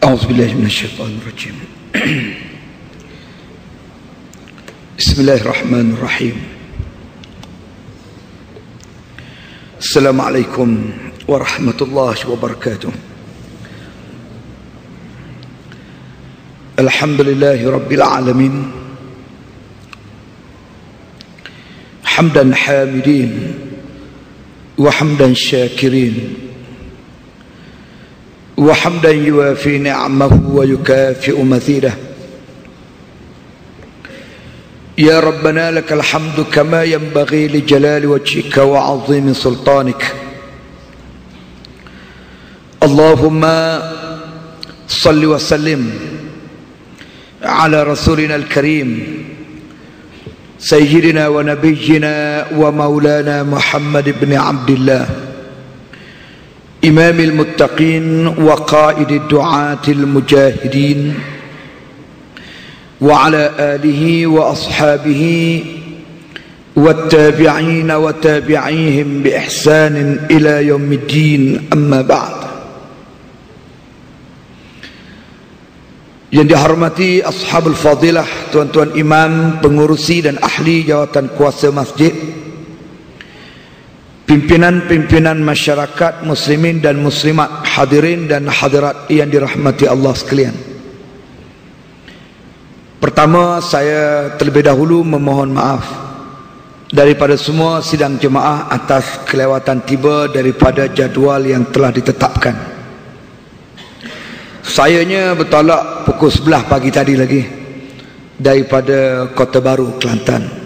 A'udzubillahi minasyaitonirrajim. Bismillahirrahmanirrahim. Assalamualaikum warahmatullahi wabarakatuh. Alhamdulillahi rabbil alamin. Hamdan hamidin wa hamdan syakirin wa hamdan yuwafi ni'amahu wa yukafi'u mathidah. Ya Rabbana lakal hamdu kama yanbaghi li jalali wajhika wa 'azimi sultanik. Allahumma salli wa sallim ala rasulina al-karim sayyidina wa nabiyyina wa maulana Muhammad ibn Abdillah إمام المتقين وقائد الدعاة المجاهدين وعلى آله وأصحابه والتابعين وتابعيهم بإحسان إلى يوم الدين. أما بعد. Yang dihormati ashabul fadilah, tuan-tuan imam, pengurusi dan ahli jawatan kuasa masjid, pimpinan-pimpinan masyarakat muslimin dan muslimat, hadirin dan hadirat yang dirahmati Allah sekalian. Pertama, saya terlebih dahulu memohon maaf daripada semua sidang jemaah atas kelewatan tiba daripada jadual yang telah ditetapkan. Sayanya bertolak pukul 11 pagi tadi lagi daripada Kota Baru, Kelantan.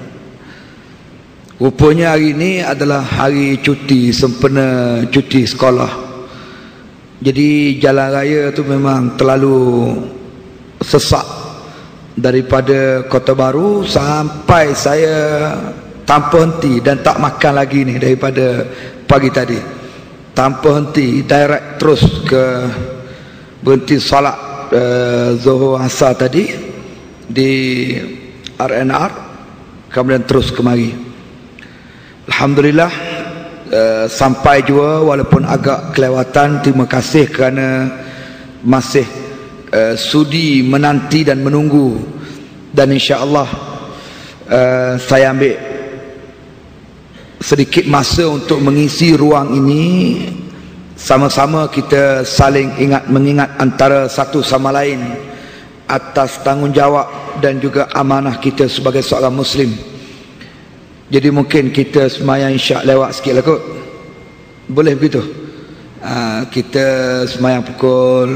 Rupanya hari ini adalah hari cuti, sempena cuti sekolah. Jadi jalan raya tu memang terlalu sesak. Daripada Kota Baru sampai saya tanpa henti dan tak makan lagi ni daripada pagi tadi. Tanpa henti, direct terus ke berhenti solat Zuhur Asar tadi di RNR, kemudian terus kemari. Alhamdulillah sampai juga walaupun agak kelewatan. Terima kasih kerana masih sudi menanti dan menunggu, dan insya-Allah saya ambil sedikit masa untuk mengisi ruang ini. Sama-sama kita saling mengingat antara satu sama lain atas tanggungjawab dan juga amanah kita sebagai seorang muslim. Jadi mungkin kita semayang isyak lewat sikit lah kot. Boleh begitu? Kita semayang pukul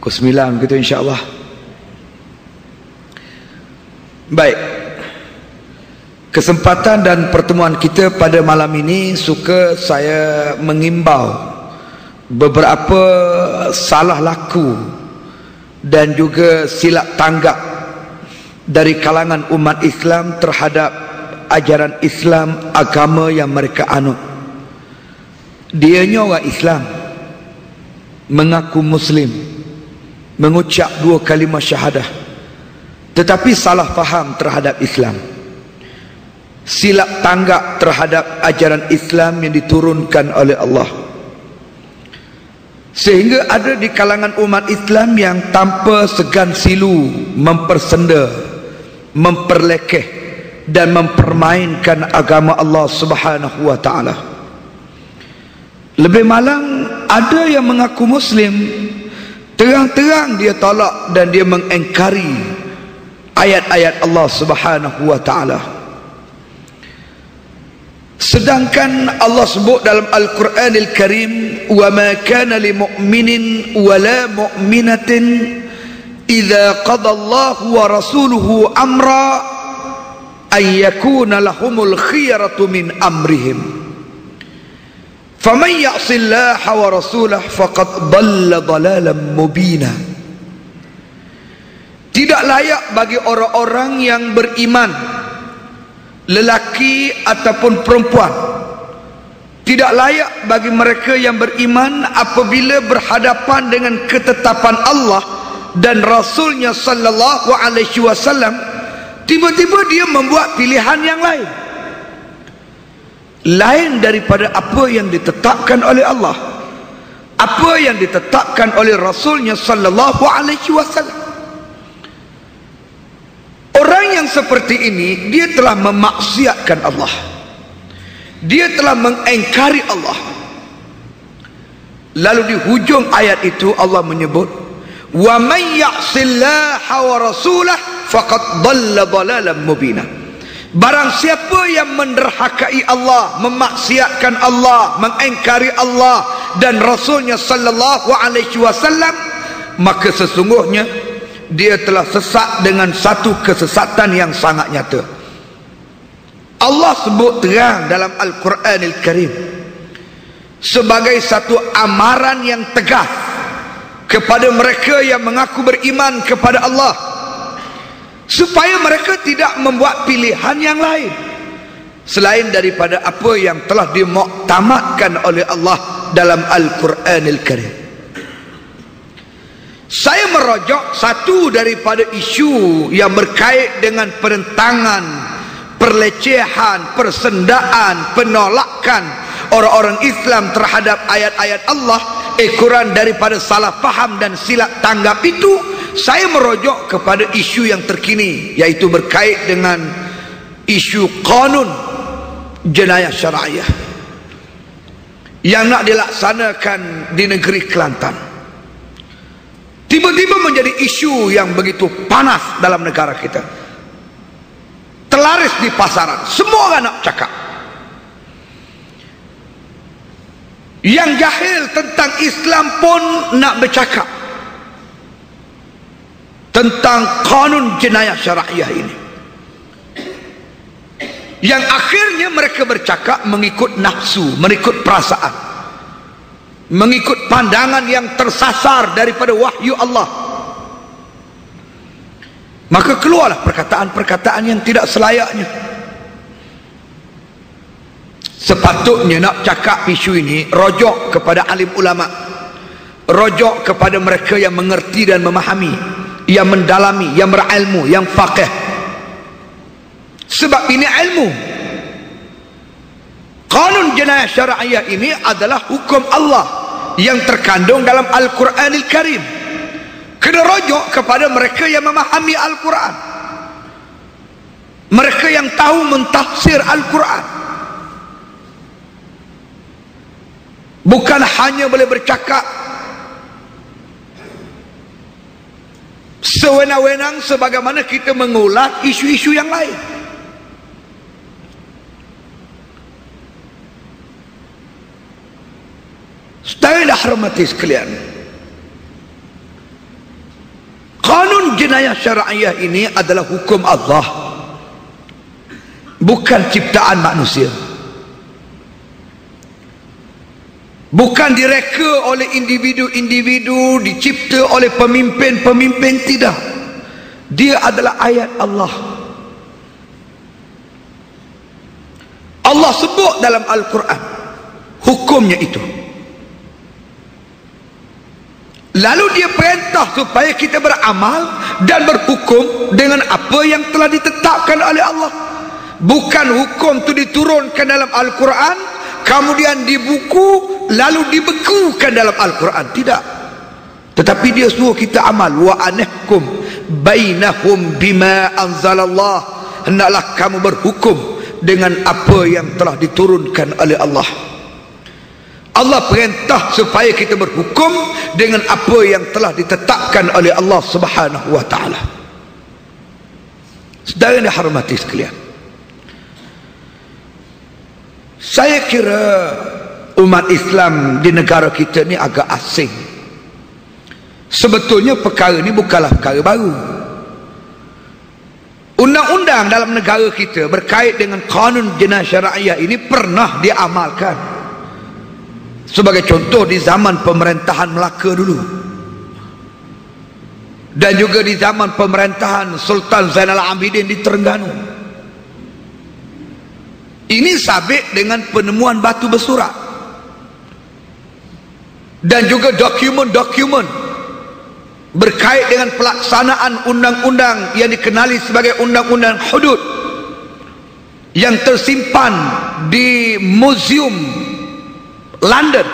9 begitu insya-Allah. Baik. Kesempatan dan pertemuan kita pada malam ini suka saya mengimbau beberapa salah laku dan juga silap tanggap dari kalangan umat Islam terhadap ajaran Islam, agama yang mereka anut. Dianya orang Islam, mengaku Muslim, mengucap 2 kalimah syahadah, tetapi salah faham terhadap Islam, silap tanggap terhadap ajaran Islam yang diturunkan oleh Allah. Sehingga ada di kalangan umat Islam yang tanpa segan silu mempersenda, memperlekeh dan mempermainkan agama Allah Subhanahu wa taala. Lebih malang, ada yang mengaku Muslim, terang-terang dia tolak dan dia mengingkari ayat-ayat Allah Subhanahu wa taala. Sedangkan Allah sebut dalam Al-Quranil Karim, wa ma kana lil mu'minin wa la mu'minatin idza qada Allahu wa rasuluhu amra ay yakuna lahumul khiyaratu min amrihim faman ya'sillaha wa rasulahu faqad dhalla dhalalan mubina. Tidak layak bagi orang-orang yang beriman, lelaki ataupun perempuan, tidak layak bagi mereka yang beriman apabila berhadapan dengan ketetapan Allah dan Rasulnya sallallahu alaihi wasallam, tiba-tiba dia membuat pilihan yang lain daripada apa yang ditetapkan oleh Allah. apa yang ditetapkan oleh Rasulnya sallallahu alaihi wasallam. Orang yang seperti ini, dia telah memaksiatkan Allah, dia telah mengingkari Allah. Lalu di hujung ayat itu Allah menyebut, wa may ya'sillaha wa rasulah faqad dhalla dhalalan mubina. Barang siapa yang menderhakai Allah, memaksiatkan Allah, mengingkari Allah dan Rasulnya sallallahu alaihi wasallam, maka sesungguhnya dia telah sesat dengan satu kesesatan yang sangat nyata. Allah sebut terang dalam Al-Quranil Karim sebagai satu amaran yang tegas kepada mereka yang mengaku beriman kepada Allah, supaya mereka tidak membuat pilihan yang lain selain daripada apa yang telah dimuktamadkan oleh Allah dalam Al-Quranil Karim. Saya merujuk satu daripada isu yang berkait dengan perentangan, perlecehan, persendaan, penolakan orang-orang Islam terhadap ayat-ayat Allah, ekoran daripada salah faham dan silap tanggap itu. Saya merujuk kepada isu yang terkini, yaitu berkait dengan isu kanun jenayah syar'iyah yang nak dilaksanakan di negeri Kelantan. Tiba-tiba menjadi isu yang begitu panas dalam negara kita, terlaris di pasaran, semua orang nak cakap. Yang jahil tentang Islam pun nak bercakap tentang kanun jenayah syar'iyah ini, yang akhirnya mereka bercakap mengikut nafsu, mengikut perasaan, mengikut pandangan yang tersasar daripada wahyu Allah. Maka keluarlah perkataan-perkataan yang tidak selayaknya. Sepatutnya nak cakap isu ini, rojok kepada alim ulama, rojok kepada mereka yang mengerti dan memahami, yang mendalami, yang berilmu, yang faqih. Sebab ini ilmu. Kanun jenayah syar'iyah ini adalah hukum Allah yang terkandung dalam Al-Quranil Karim. Kena rojok kepada mereka yang memahami Al-Quran, mereka yang tahu mentafsir Al-Quran. Bukan hanya boleh bercakap sewenang-wenang sebagaimana kita mengulas isu-isu yang lain. Saudara hormati sekalian, kanun jenayah syar'iyah ini adalah hukum Allah, bukan ciptaan manusia, bukan direka oleh individu-individu, dicipta oleh pemimpin-pemimpin. Tidak, dia adalah ayat Allah. Allah sebut dalam Al-Quran hukumnya itu, lalu dia perintah supaya kita beramal dan berhukum dengan apa yang telah ditetapkan oleh Allah. Bukan hukum itu diturunkan dalam Al-Quran, kemudian dibuku lalu dibekukan dalam Al-Quran. Tidak, tetapi dia suruh kita amal. Wa anahkum bainahum bima anzalallah, hendaklah kamu berhukum dengan apa yang telah diturunkan oleh Allah. Allah perintah supaya kita berhukum dengan apa yang telah ditetapkan oleh Allah Subhanahu wa taala. Saudara yang dihormati sekalian, saya kira umat Islam di negara kita ni agak asing. Sebetulnya perkara ni bukanlah perkara baru. Undang-undang dalam negara kita berkait dengan kanun jenayah syar'iyah ini pernah diamalkan. Sebagai contoh, di zaman pemerintahan Melaka dulu, dan juga di zaman pemerintahan Sultan Zainal Abidin di Terengganu. Ini sabit dengan penemuan batu bersurat dan juga dokumen-dokumen berkait dengan pelaksanaan undang-undang yang dikenali sebagai undang-undang hudud yang tersimpan di Museum London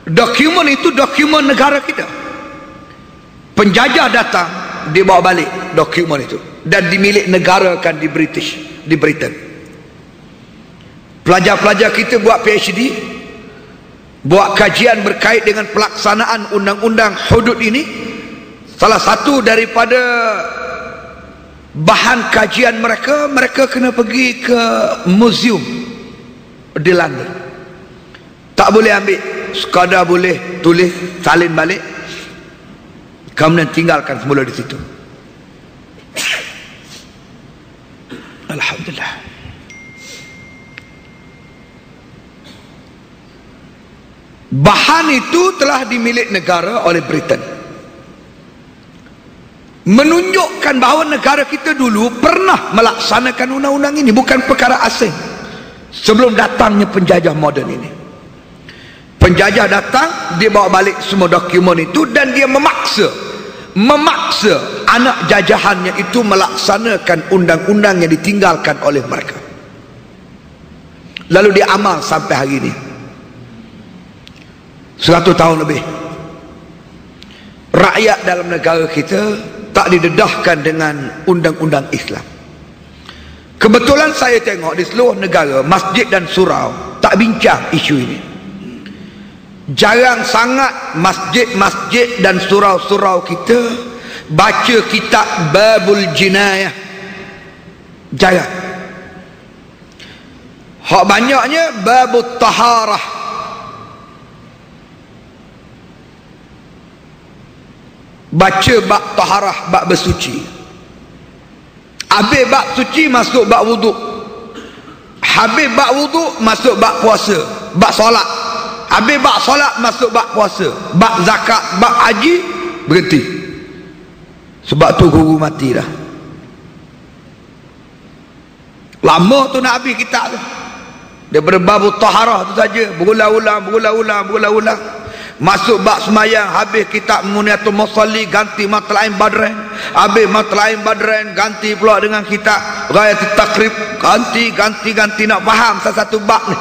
Dokumen itu dokumen negara kita. Penjajah datang, dia bawa balik dokumen itu dan dimilik negarakan di Britain. Pelajar-pelajar kita buat PhD, buat kajian berkait dengan pelaksanaan undang-undang hudud ini. Salah satu daripada bahan kajian mereka kena pergi ke museum di London. Tak boleh ambil, sekadar boleh tulis salin balik, kemudian tinggalkan semula di situ. Alhamdulillah. Bahan itu telah dimiliki negara oleh Britain, menunjukkan bahawa negara kita dulu pernah melaksanakan undang-undang ini, bukan perkara asing. Sebelum datangnya penjajah moden ini, penjajah datang, dia bawa balik semua dokumen itu dan dia memaksa anak jajahannya itu melaksanakan undang-undang yang ditinggalkan oleh mereka. Lalu dia amal sampai hari ini, 100 tahun lebih. Rakyat dalam negara kita tak didedahkan dengan undang-undang Islam. Kebetulan saya tengok di seluruh negara, masjid dan surau tak bincang isu ini. Jarang sangat masjid-masjid dan surau-surau kita baca kitab Babul Jinayah. Jarang. Hak banyaknya Babut Taharah. Baca bab taharah, bab bersuci. Habis bab suci masuk bab wuduk. Habis bab wuduk masuk bab puasa, bab solat. Habis bab solat masuk bab puasa, bab zakat, bab haji, berhenti. Sebab tu guru mati dah. Lama tu nak habis kitab tu. Daripada bab taharah tu saja, berulang-ulang. Masuk bab semayang, habis kitab Muniatul Musalli, ganti Matla'in Badran. Habis Matla'in Badran, ganti pula dengan kitab Ghayatul Taqrib, ganti nak faham satu bab ni.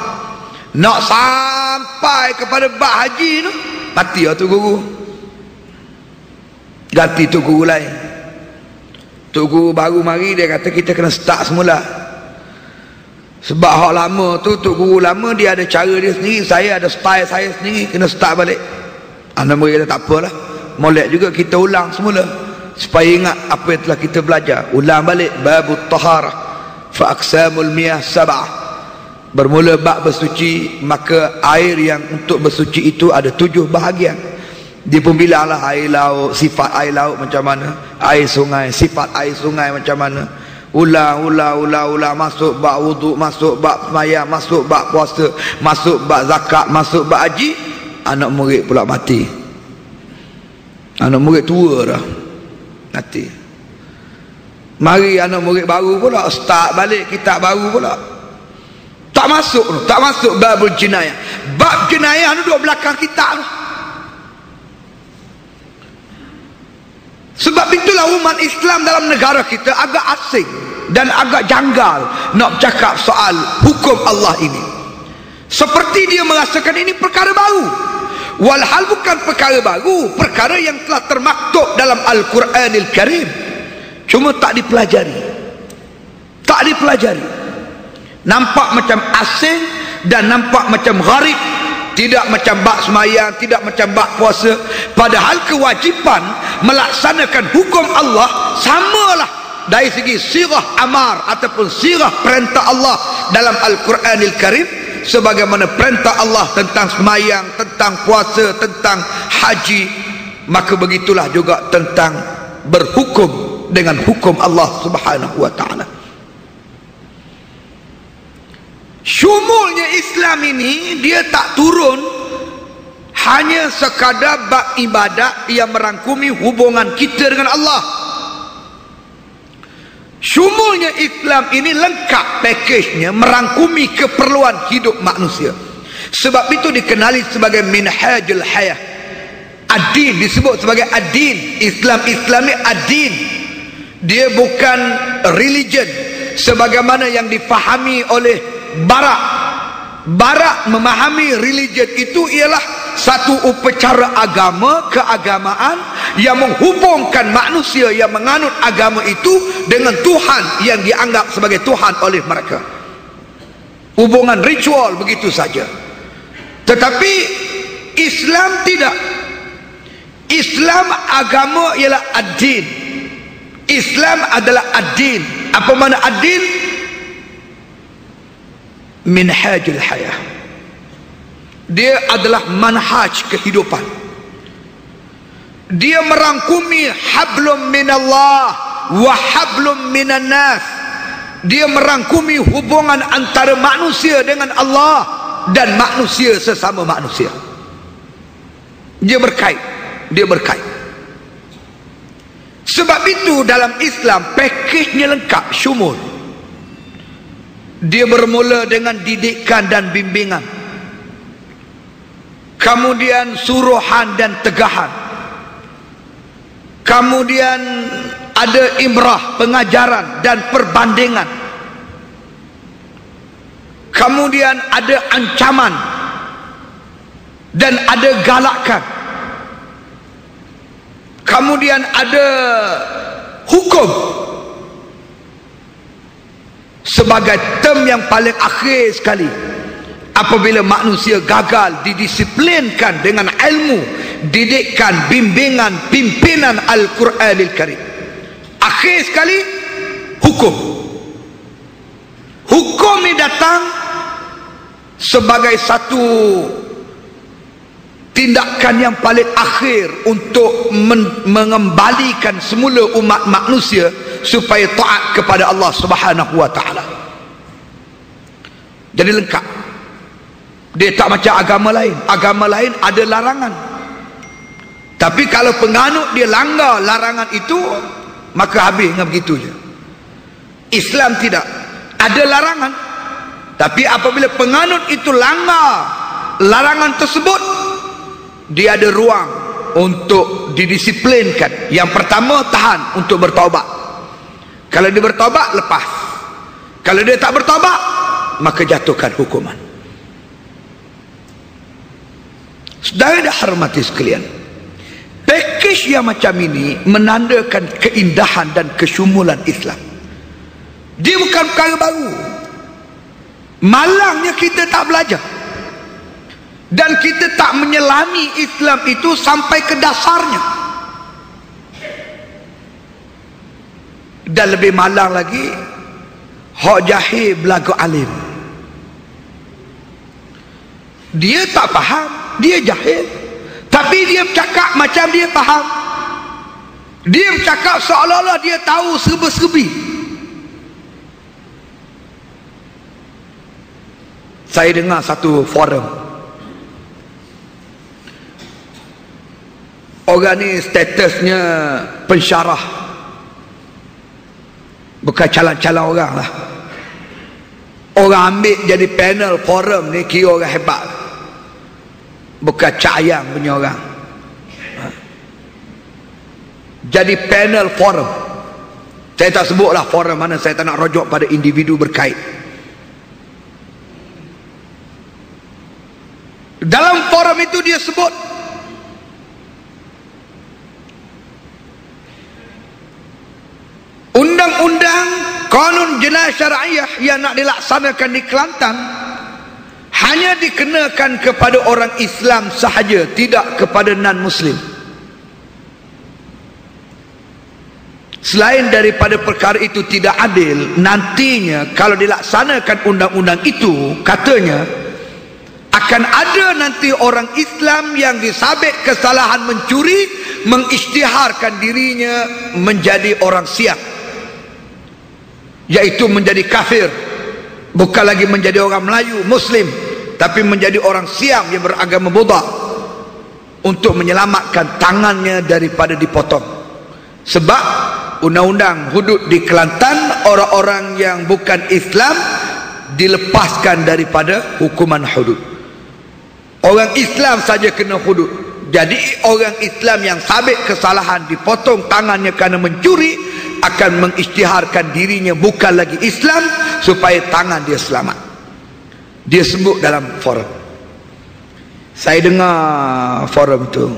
Nak sampai kepada bab haji tu, mati lah tu guru. Ganti tu guru lain. Tu guru baru mari, dia kata kita kena start semula. Sebab hak lama tu, tok guru lama dia ada cara dia sendiri, saya ada style saya sendiri, kena start balik. Anak murid kata tak apalah, molek juga kita ulang semula supaya ingat apa yang telah kita belajar. Ulang balik babut taharah fa aqsamul miyah sab'ah. Bermula bab bersuci, maka air yang untuk bersuci itu ada 7 bahagian. Dia pun bilanglah air laut, sifat air laut macam mana, air sungai, sifat air sungai macam mana. Ulang, masuk bab wuduk, masuk bab semayang, masuk bab puasa, masuk bab zakat, masuk bab haji. Anak murid pula mati. Anak murid tua dah, mati. Mari anak murid baru pula start balik kitab baru pula. Tak masuk babul jinayah. Bab jinayah tu duduk belakang kitab tu. Sebab itulah umat Islam dalam negara kita agak asing dan agak janggal nak bercakap soal hukum Allah ini. Seperti dia merasakan ini perkara baru. Walhal bukan perkara baru, perkara yang telah termaktub dalam Al-Quranil Karim, cuma tak dipelajari. Nampak macam asing dan nampak macam gharib. Tidak macam bab semayang, tidak macam bab puasa. Padahal kewajipan melaksanakan hukum Allah samalah dari segi sirah amar ataupun sirah perintah Allah dalam Al-Quranil Karim. Sebagaimana perintah Allah tentang semayang, tentang puasa, tentang haji, maka begitulah juga tentang berhukum dengan hukum Allah Subhanahu wa ta'ala. Syumulnya Islam ini, dia tak turun hanya sekadar bab ibadat yang merangkumi hubungan kita dengan Allah. Syumulnya Islam ini lengkap pakejnya, merangkumi keperluan hidup manusia. Sebab itu dikenali sebagai minhajul hayah. Ad-din disebut sebagai ad-din. Islam ni ad-din. Dia bukan religion sebagaimana yang difahami oleh Barat. Barat memahami religion itu ialah satu upacara agama, keagamaan yang menghubungkan manusia yang menganut agama itu dengan Tuhan yang dianggap sebagai Tuhan oleh mereka. Hubungan ritual begitu saja. Tetapi Islam tidak. Islam agama ialah ad-din. Islam adalah ad-din. Apa makna ad-din? Minhajul hayah. Dia adalah manhaj kehidupan. Dia merangkumi hablum minallah wa hablum minan nas. Dia merangkumi hubungan antara manusia dengan Allah dan manusia sesama manusia. Dia berkait. Dia berkait. Sebab itu dalam Islam pakejnya lengkap, syumul. Dia bermula dengan didikan dan bimbingan, kemudian suruhan dan tegahan, kemudian ada imrah, pengajaran dan perbandingan, kemudian ada ancaman dan ada galakan, kemudian ada hukum sebagai term yang paling akhir sekali. Apabila manusia gagal didisiplinkan dengan ilmu, didikan, bimbingan, pimpinan Al-Quranil Karim, akhir sekali hukum. Hukum ini datang sebagai satu tindakan yang paling akhir untuk mengembalikan semula umat manusia supaya taat kepada Allah Subhanahu wa taala. Jadi lengkap. Dia tak macam agama lain. Agama lain ada larangan. Tapi kalau penganut dia langgar larangan itu, maka habis dengan begitu je. Islam tidak. Ada larangan. Tapi apabila penganut itu langgar larangan tersebut, dia ada ruang untuk didisiplinkan. Yang pertama, tahan untuk bertaubat. Kalau dia bertaubat, lepas. Kalau dia tak bertaubat, maka jatuhkan hukuman. Saudara dah hormati sekalian, pakej yang macam ini menandakan keindahan dan kesyumulan Islam. Dia bukan perkara baru. Malangnya kita tak belajar, dan kita tak menyelami Islam itu sampai ke dasarnya. Dan lebih malang lagi, hak jahil belagu alim. Dia tak faham, dia jahil, tapi dia bercakap macam dia faham. Dia bercakap seolah-olah dia tahu serba-serbi. Saya dengar satu forum, orang ni statusnya pensyarah, bukan calon-calon orang lah. Orang ambil jadi panel forum ni kira orang hebat, bukan cayang punya orang. Jadi panel forum. Saya tak sebutlah forum mana, saya tak nak rujuk pada individu berkait. Dalam forum itu dia sebut undang-undang kanun jenayah syariah yang nak dilaksanakan di Kelantan hanya dikenakan kepada orang Islam sahaja, tidak kepada non-Muslim. Selain daripada perkara itu tidak adil, nantinya kalau dilaksanakan undang-undang itu, katanya akan ada nanti orang Islam yang disabit kesalahan mencuri, mengisytiharkan dirinya menjadi orang Siap, yaitu menjadi kafir, bukan lagi menjadi orang Melayu Muslim, tapi menjadi orang Siam yang beragama Buddha, untuk menyelamatkan tangannya daripada dipotong. Sebab undang-undang hudud di Kelantan, orang-orang yang bukan Islam dilepaskan daripada hukuman hudud. Orang Islam saja kena hudud. Jadi orang Islam yang sabit kesalahan dipotong tangannya kerana mencuri akan mengisytiharkan dirinya bukan lagi Islam supaya tangan dia selamat. Dia sebut dalam forum. Saya dengar forum tu,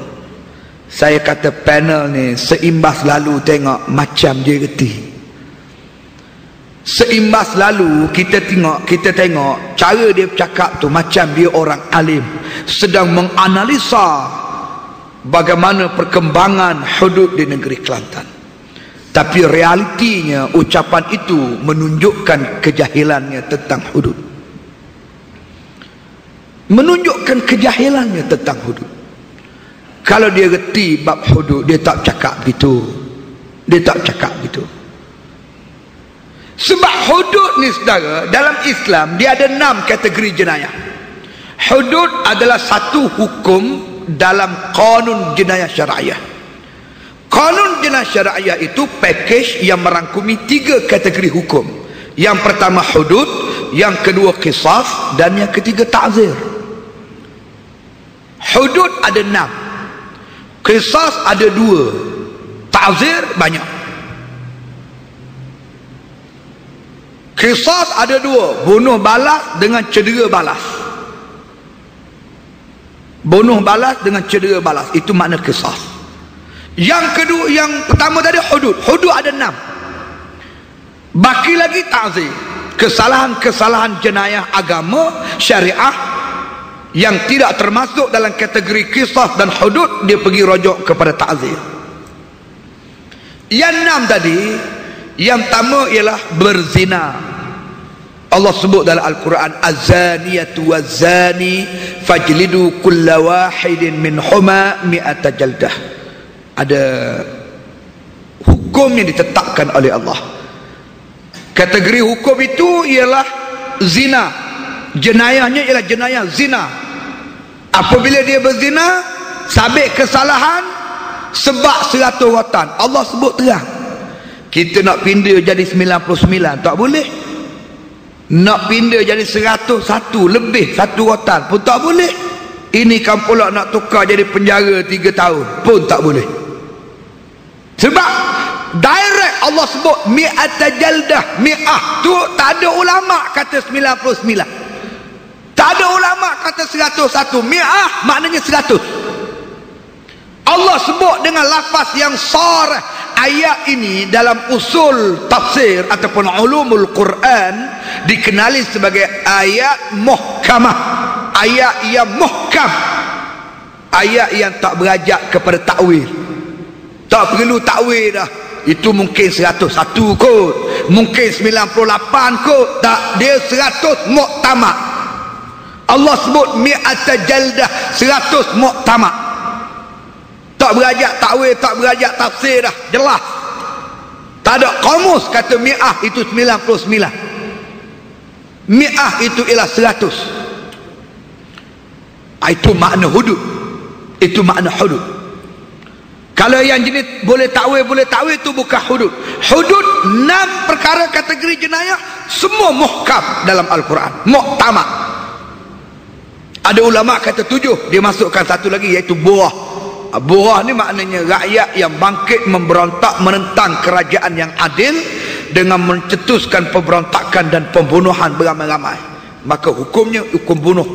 saya kata panel ni seimbas lalu tengok macam dia reti. Seimbas lalu kita tengok cara dia bercakap tu macam dia orang alim sedang menganalisa bagaimana perkembangan hudud di negeri Kelantan. Tapi realitinya ucapan itu menunjukkan kejahilannya tentang hudud. Menunjukkan kejahilannya tentang hudud. Kalau dia reti bab hudud, dia tak cakap gitu. Dia tak cakap gitu. Sebab hudud ni saudara, dalam Islam dia ada 6 kategori jenayah. Hudud adalah satu hukum dalam kanun jenayah syariah. Kanun jenayah syariah itu package yang merangkumi 3 kategori hukum. Yang pertama hudud, yang kedua qisas, dan yang ketiga ta'zir. Hudud ada 6, qisas ada 2, ta'zir banyak. Qisas ada 2, bunuh balas dengan cedera balas. Bunuh balas dengan cedera balas, itu makna qisas. Yang kedua, yang pertama tadi hudud. Hudud ada 6. Baki lagi ta'zir, kesalahan-kesalahan jenayah agama syariah yang tidak termasuk dalam kategori qisas dan hudud, dia pergi rujuk kepada ta'zir. Yang 6 tadi, yang pertama ialah berzina. Allah sebut dalam Al-Quran, az-zaniyatu waz-zani fajlidu kulla wahidin minhuma mi'ata jaldah. Ada hukum yang ditetapkan oleh Allah. Kategori hukum itu ialah zina. Jenayahnya ialah jenayah zina. Apabila dia berzina, sabit kesalahan sebab 100 rotan. Allah sebut terang. Kita nak pindah jadi 99 tak boleh. Nak pindah jadi 101 lebih 1 rotan pun tak boleh. Ini kan pula nak tukar jadi penjara 3 tahun pun tak boleh. Sebab direct Allah sebut mi'ata jaldah. Mi'ah tu tak ada ulama kata 99. Tak ada ulama kata 101. Mi'ah maknanya 100. Allah sebut dengan lafaz yang sarah. Ayat ini dalam usul tafsir ataupun ulumul Quran dikenali sebagai ayat muhkamah. Ayat yang muhkam. Ayat yang tak berajak kepada takwil. Tak perlu takwil dah. Itu mungkin 101 kot, mungkin 98 kot. Tak, dia 100 muktamad. Allah sebut mi'ata jaldah, 100 muktamad. Tak berajak takwil, tak berajak tafsir dah, jelas. Tak ada kamus kata mi'ah itu 99. Mi'ah itu ialah 100. Itu makna hudud. Itu makna hudud. Kalau yang jenis boleh takwil itu bukan hudud. Hudud 6 perkara kategori jenayah semua muhkam dalam Al-Quran, muktamad. Ada ulama kata 7, dia masukkan satu lagi iaitu burah. Burah ni maknanya rakyat yang bangkit memberontak menentang kerajaan yang adil dengan mencetuskan pemberontakan dan pembunuhan beramai-ramai. Maka hukumnya hukum bunuh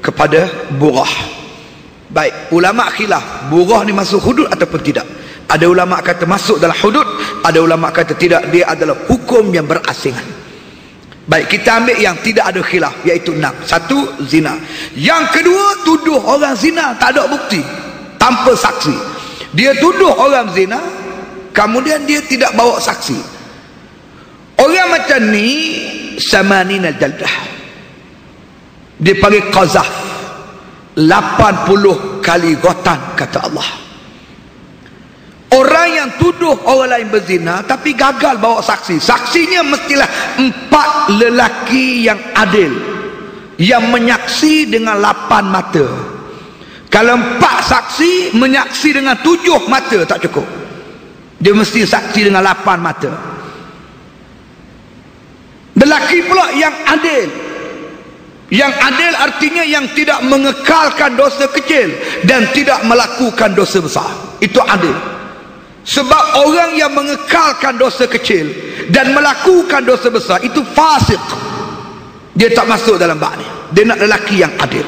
kepada burah. Baik, ulama khilaf burah ni masuk hudud ataupun tidak. Ada ulama kata masuk dalam hudud, ada ulama kata tidak, dia adalah hukum yang berasingan. Baik, kita ambil yang tidak ada khilaf, iaitu 6. 1, zina. Yang kedua, tuduh orang zina tak ada bukti, tanpa saksi. Dia tuduh orang zina, kemudian dia tidak bawa saksi. Orang macam ni samanina jaldah, dia panggil qazaf, 80 kali rotan kata Allah. Orang yang tuduh orang lain berzina tapi gagal bawa saksi, saksinya mestilah 4 lelaki yang adil, yang menyaksi dengan 8 mata. Kalau 4 saksi menyaksi dengan 7 mata tak cukup, dia mesti saksi dengan 8 mata. Lelaki pula yang adil. Yang adil artinya yang tidak mengekalkan dosa kecil dan tidak melakukan dosa besar. Itu adil. Sebab orang yang mengekalkan dosa kecil dan melakukan dosa besar itu fasik. Dia tak masuk dalam bab ni. Dia nak lelaki yang adil.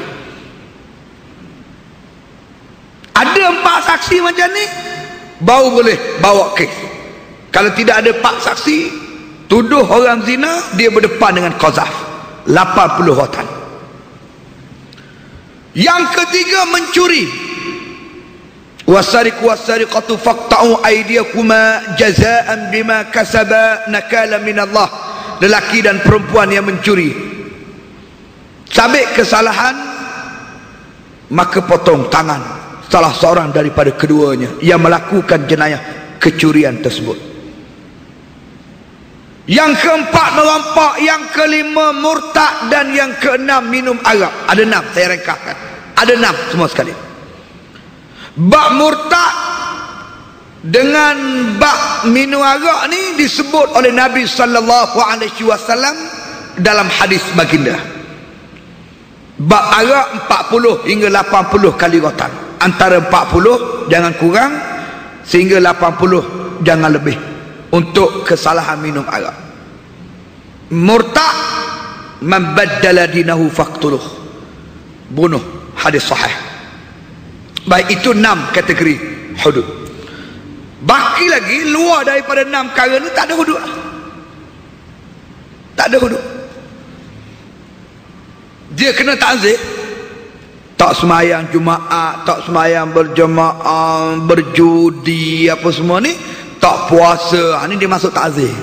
ada 4 saksi macam ni baru boleh bawa kes. Kalau tidak ada 4 saksi, tuduh orang zina, dia berdepan dengan qazaf 80 rotan. Yang ketiga, mencuri. Wasariqu wasariqatu faqta'u aydiyakuma jazaa'an bima kasaba nakala minallah. Lelaki dan perempuan yang mencuri, sabit kesalahan, maka potong tangan salah seorang daripada keduanya yang melakukan jenayah kecurian tersebut. Yang keempat, merampak. Yang kelima, murtad. Dan yang keenam, minum arak. Ada 6, saya ringkaskan. Ada 6 semua sekali. Bab murtad dengan bab minum arak ni disebut oleh Nabi sallallahu alaihi wasallam dalam hadis baginda. Bab arak 40 hingga 80 kali rotan. Antara 40 jangan kurang, sehingga 80 jangan lebih, untuk kesalahan minum arak. Murtad, man baddala dinahu faqtuluh, bunuh. Hadis sahih. Baik, itu 6 kategori hudud. Baki lagi luar daripada 6 perkara ni tak ada hudud. Tak ada hudud. Dia kena ta'zir, tak semayang Jumaat, tak semayang berjemaah, berjudi apa semua ni, tak puasa, ni dia masuk ta'zir.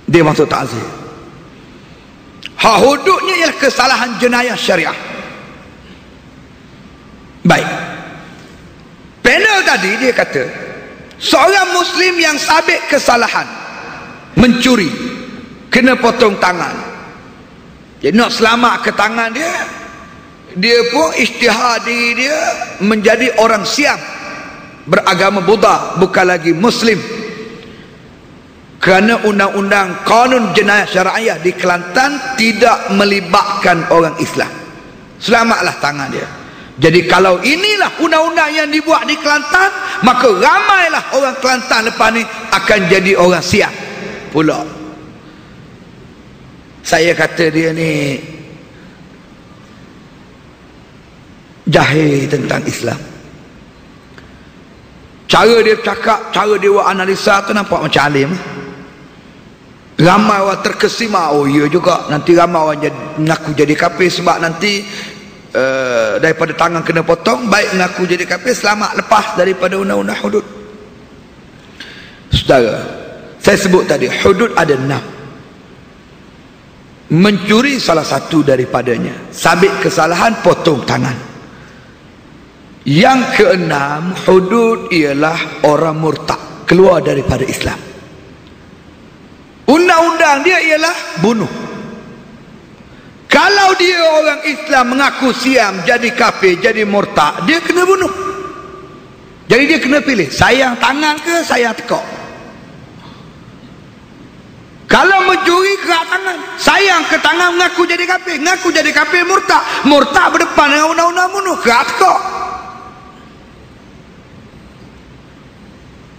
Dia masuk ta'zir. Hak hududnya ialah kesalahan jenayah syariah. Baik, panel tadi dia kata seorang Muslim yang sabit kesalahan mencuri kena potong tangan. Jadi nak selamat ke tangan dia, dia pun isytihar diri dia menjadi orang Siam, beragama Buddha, bukan lagi Muslim. Kerana undang-undang kanun jenayah syariah di Kelantan tidak melibatkan orang Islam, selamatlah tangan dia. Jadi kalau inilah undang-undang yang dibuat di Kelantan, maka ramailah orang Kelantan lepas ni akan jadi orang Siam pula. Saya kata dia ni jahil tentang Islam. Cara dia cakap, cara dia buat analisa tu nampak macam alim. Ramai orang terkesima, oh iya juga, nanti ramai orang mengaku jadi kafir sebab nanti daripada tangan kena potong, baik mengaku jadi kafir, selamat lepas daripada undang-undang hudud. Saudara, saya sebut tadi hudud ada 6. Mencuri salah satu daripadanya, sabit kesalahan, potong tangan. Yang keenam, hudud ialah orang murtad, keluar daripada Islam. Undang-undang dia ialah bunuh. Kalau dia orang Islam mengaku Siam, jadi kafir, jadi murtad, dia kena bunuh. Jadi dia kena pilih, sayang tangan ke sayang tekak. Kalau mencuri, kerak tangan. Sayang ke tangan, mengaku jadi kafir. Mengaku jadi kafir, murtad. Murtad berdepan dengan undang-undang bunuh, kerak tekak.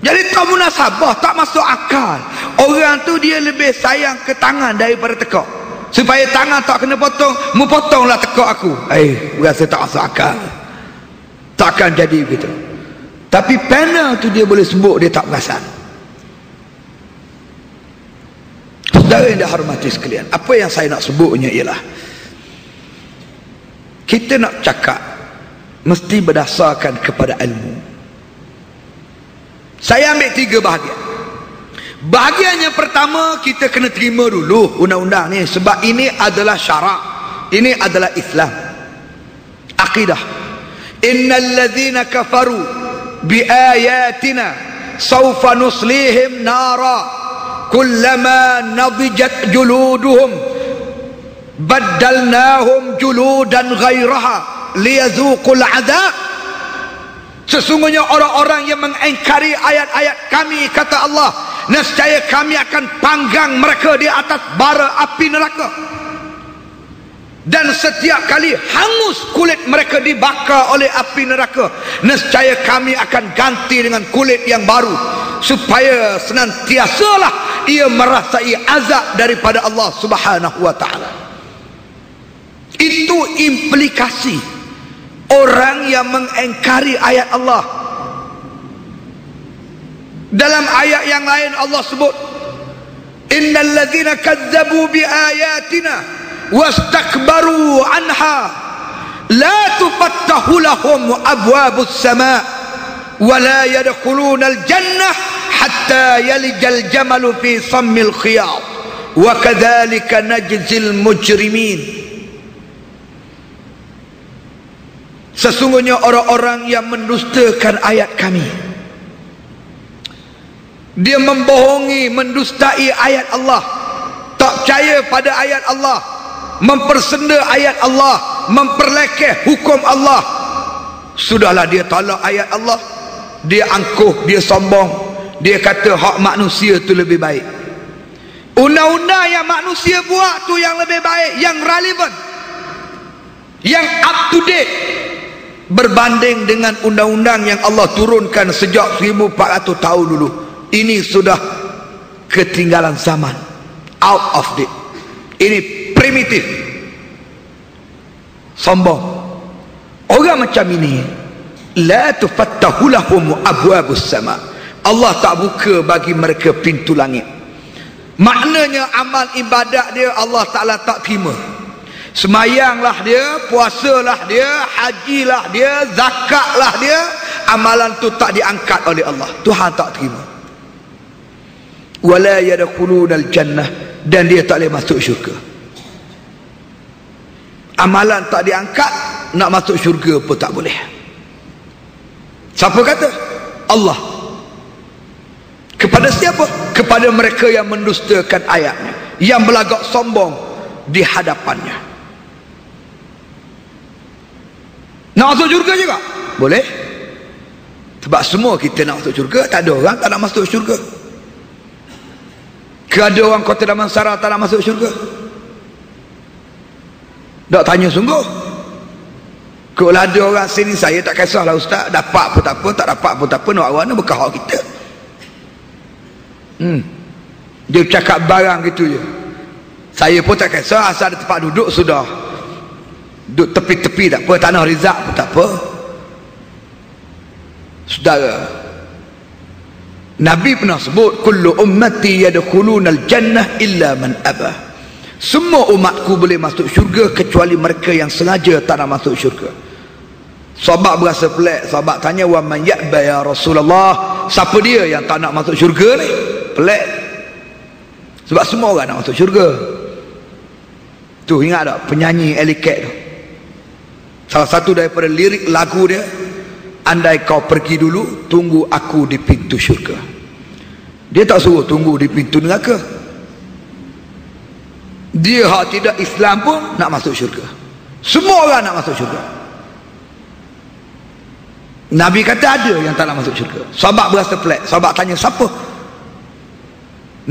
Jadi tak munasabah, tak masuk akal. Orang tu dia lebih sayang ke tangan daripada tekak. Supaya tangan tak kena potong, mu potonglah tekak aku. Berasa tak masuk akal. Takkan jadi begitu. Tapi panel tu dia boleh sebut, dia tak perasan. Saudara yang dihormati sekalian, apa yang saya nak sebutnya ialah kita nak cakap mesti berdasarkan kepada ilmu. Saya ambil 3 bahagian. Bahagian yang pertama, kita kena terima dulu undang-undang ni, sebab ini adalah syarak, ini adalah Islam, akidah. Innal ladzina kafaru bi ayatina sawfa nuslihim nara kullama nadijat juluduhum baddalnahum juludan ghairaha liyazuqul adab. Sesungguhnya orang-orang yang mengingkari ayat-ayat kami, kata Allah, nescaya kami akan panggang mereka di atas bara api neraka, dan setiap kali hangus kulit mereka dibakar oleh api neraka, nescaya kami akan ganti dengan kulit yang baru, supaya senantiasalah ia merasai azab daripada Allah Subhanahu wa ta'ala. Itu implikasi orang yang mengingkari ayat Allah. Dalam ayat yang lain Allah sebut, innal ladzina kadzabu bi ayatina wastakbaru anha la tufattahu lahum abwabus sama wa la yadkhuluna al jannah hatta yalijal jamalu fi sammil khiyat wa kadzalika najzil mujrimin. Sesungguhnya orang-orang yang mendustakan ayat kami, dia membohongi, mendustai ayat Allah, tak percaya pada ayat Allah, mempersenda ayat Allah, memperlekeh hukum Allah. Sudahlah dia tolak ayat Allah, dia angkuh, dia sombong, dia kata hak manusia tu lebih baik. Undang-undang yang manusia buat tu yang lebih baik, yang relevan, yang up to date, berbanding dengan undang-undang yang Allah turunkan sejak 1400 tahun dulu. Ini sudah ketinggalan zaman, out of date. Ini primitif, sombong. Orang macam ini la tufattahu lahum abwabus sama, Allah tak buka bagi mereka pintu langit. Maknanya amal ibadat dia Allah Ta'ala tak terima. Semayanglah dia, puasalah dia, hajilah dia, zakatlah dia, amalan tu tak diangkat oleh Allah, Tuhan tak terima. Wala yadkhulunal jannah, dan dia tak boleh masuk syurga. Amalan tak diangkat, nak masuk syurga pun tak boleh. Siapa kata? Allah. Kepada siapa? Kepada mereka yang mendustakan ayatnya, yang berlagak sombong di hadapannya. Nak masuk syurga juga? Boleh. Sebab semua kita nak masuk syurga. Tak ada orang tak nak masuk syurga. Ada orang Kota Damansara tak nak masuk syurga? Tak tanya sungguh. Kalau ada orang sini, saya tak kisahlah ustaz, dapat pun tak apa, tak dapat pun tak apa, nak awak ni bukan hak kita. Dia cakap barang gitu je. Saya pun tak kisah, asal ada tempat duduk sudah. Duduk tepi-tepi tak apa, tanah rizak pun tak apa. Saudara, Nabi pernah sebut, kullu ummati yadkhulunal jannah illa man aba. Semua umatku boleh masuk syurga kecuali mereka yang sengaja tak nak masuk syurga. Sahabat berasa pelik. Sahabat tanya, wa man ya'ba ya Rasulullah, siapa dia yang tak nak masuk syurga ni? Pelik. Sebab semua orang nak masuk syurga. Tu ingat tak penyanyi Eliket tu, salah satu daripada lirik lagu dia, andai kau pergi dulu, tunggu aku di pintu syurga. Dia tak suruh tunggu di pintu neraka. Dia hak tidak Islam pun nak masuk syurga. Semua orang nak masuk syurga. Nabi kata ada yang tak nak masuk syurga. Sahabat berasa pelik. Sahabat tanya, siapa?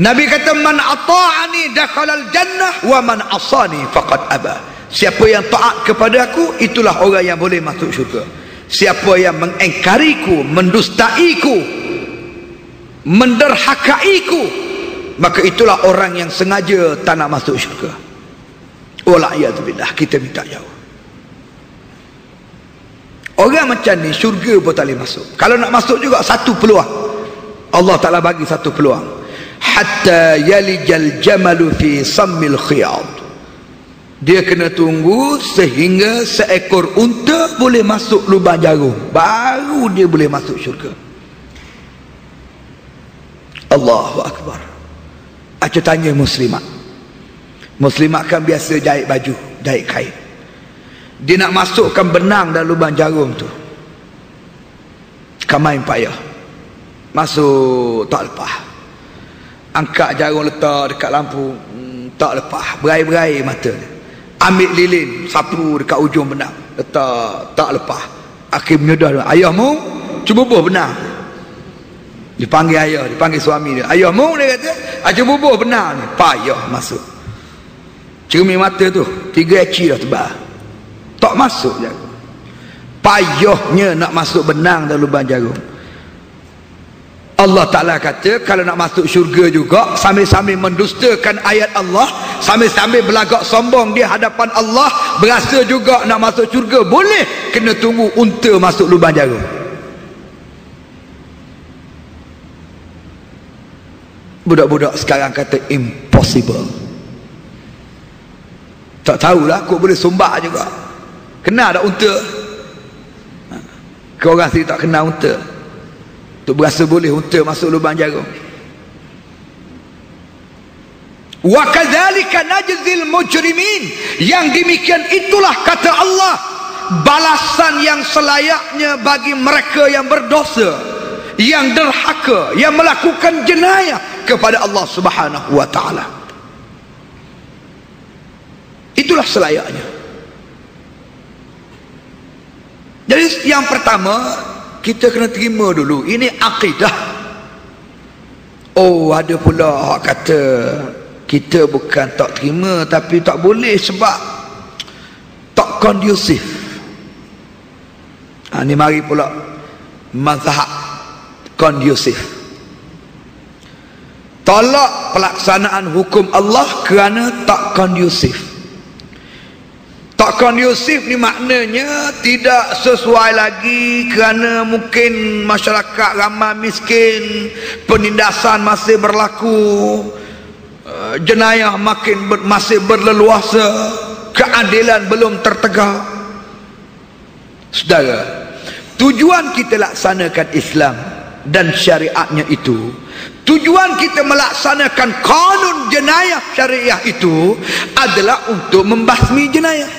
Nabi kata, man ata'ani dakhalal jannah wa man asani faqad aba. Siapa yang taat kepada aku, itulah orang yang boleh masuk syurga. Siapa yang mengingkariku, mendustaiku, menderhakaiku, maka itulah orang yang sengaja tak nak masuk syurga. Wala'iyadzubillah, kita minta jauh. Orang macam ni syurga pun tak boleh masuk. Kalau nak masuk juga satu peluang, Allah Ta'ala bagi satu peluang, hatta yalijal jamalu fi sammil khiyat. Dia kena tunggu sehingga seekor unta boleh masuk lubang jarum, baru dia boleh masuk syurga. Allahu Akbar. Aku tanya muslimat. Muslimat kan biasa jahit baju, jahit kain. Dia nak masukkan benang dalam lubang jarum tu, kamai payah. Masuk tak lepas. Angkat jarum letak dekat lampu, tak lepas. Berai-berai mata dia. Ambil lilin, sapu dekat ujung benang, letak, tak lepas. Akhir menyudah, ayahmu cuba bubuh benang. Dipanggil ayah, dipanggil suami dia. Ayahmu, dia kata, cuba bubuh benang ni. Payah masuk. Cermin mata tu 3 inci dah tebal, tak masuk jarum. Payahnya nak masuk benang dalam lubang jarum. Allah Ta'ala kata kalau nak masuk syurga juga sambil-sambil mendustakan ayat Allah, sambil-sambil berlagak sombong di hadapan Allah, berasa juga nak masuk syurga, boleh, kena tunggu unta masuk lubang jarum. Budak-budak sekarang kata impossible. Tak tahulah, kok boleh sumbak juga. Kenal tak unta? Kau orang sini tak kenal unta, tu berasa boleh unta masuk lubang jarum. Wa kadzalika najzil mujrimin, yang demikian itulah kata Allah balasan yang selayaknya bagi mereka yang berdosa, yang derhaka, yang melakukan jenayah kepada Allah Subhanahu wa taala. Itulah selayaknya. Jadi yang pertama kita kena terima dulu, ini akidah. Oh, ada pula kata kita bukan tak terima, tapi tak boleh sebab tak kondusif. Ni mari pula mazhab kondusif. Tolak pelaksanaan hukum Allah kerana tak kondusif. Tak kondusif ni maknanya tidak sesuai lagi kerana mungkin masyarakat ramai miskin, penindasan masih berlaku, jenayah masih berleluasa, keadilan belum tertegak. Saudara, tujuan kita laksanakan Islam dan syariatnya itu, tujuan kita melaksanakan kanun jenayah syariah itu adalah untuk membasmi jenayah,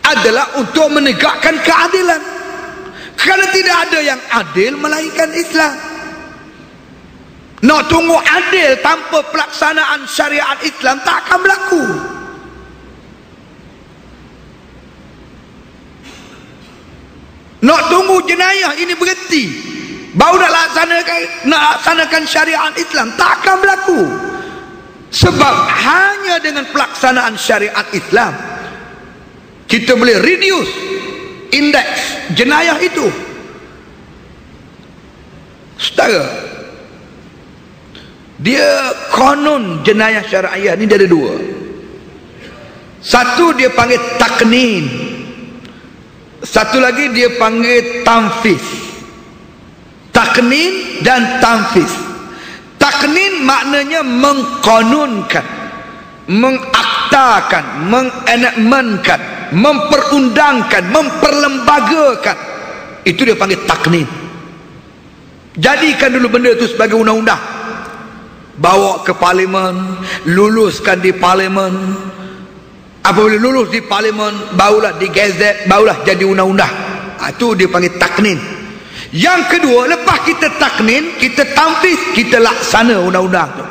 adalah untuk menegakkan keadilan. Kerana tidak ada yang adil melainkan Islam. Nak tunggu adil tanpa pelaksanaan syariat Islam tak akan berlaku. Nak tunggu jenayah ini berhenti baru nak laksanakan syariat Islam tak akan berlaku. Sebab hanya dengan pelaksanaan syariat Islam kita boleh reduce indeks jenayah itu. Saudara, dia konon jenayah syariah ni dia ada dua. Satu dia panggil taknin, satu lagi dia panggil tanfis. Taknin dan tanfis. Taknin maknanya mengkonunkan, mengaktakan, mengenakmenkan, memperundangkan, memperlembagakan. Itu dia panggil taknin. Jadikan dulu benda itu sebagai undang-undang, bawa ke parlimen, luluskan di parlimen. Apabila lulus di parlimen, barulah di gazet, barulah jadi undang-undang. Itu dia panggil taknin. Yang kedua, lepas kita taknin, kita tanfis, kita laksana undang-undang tu.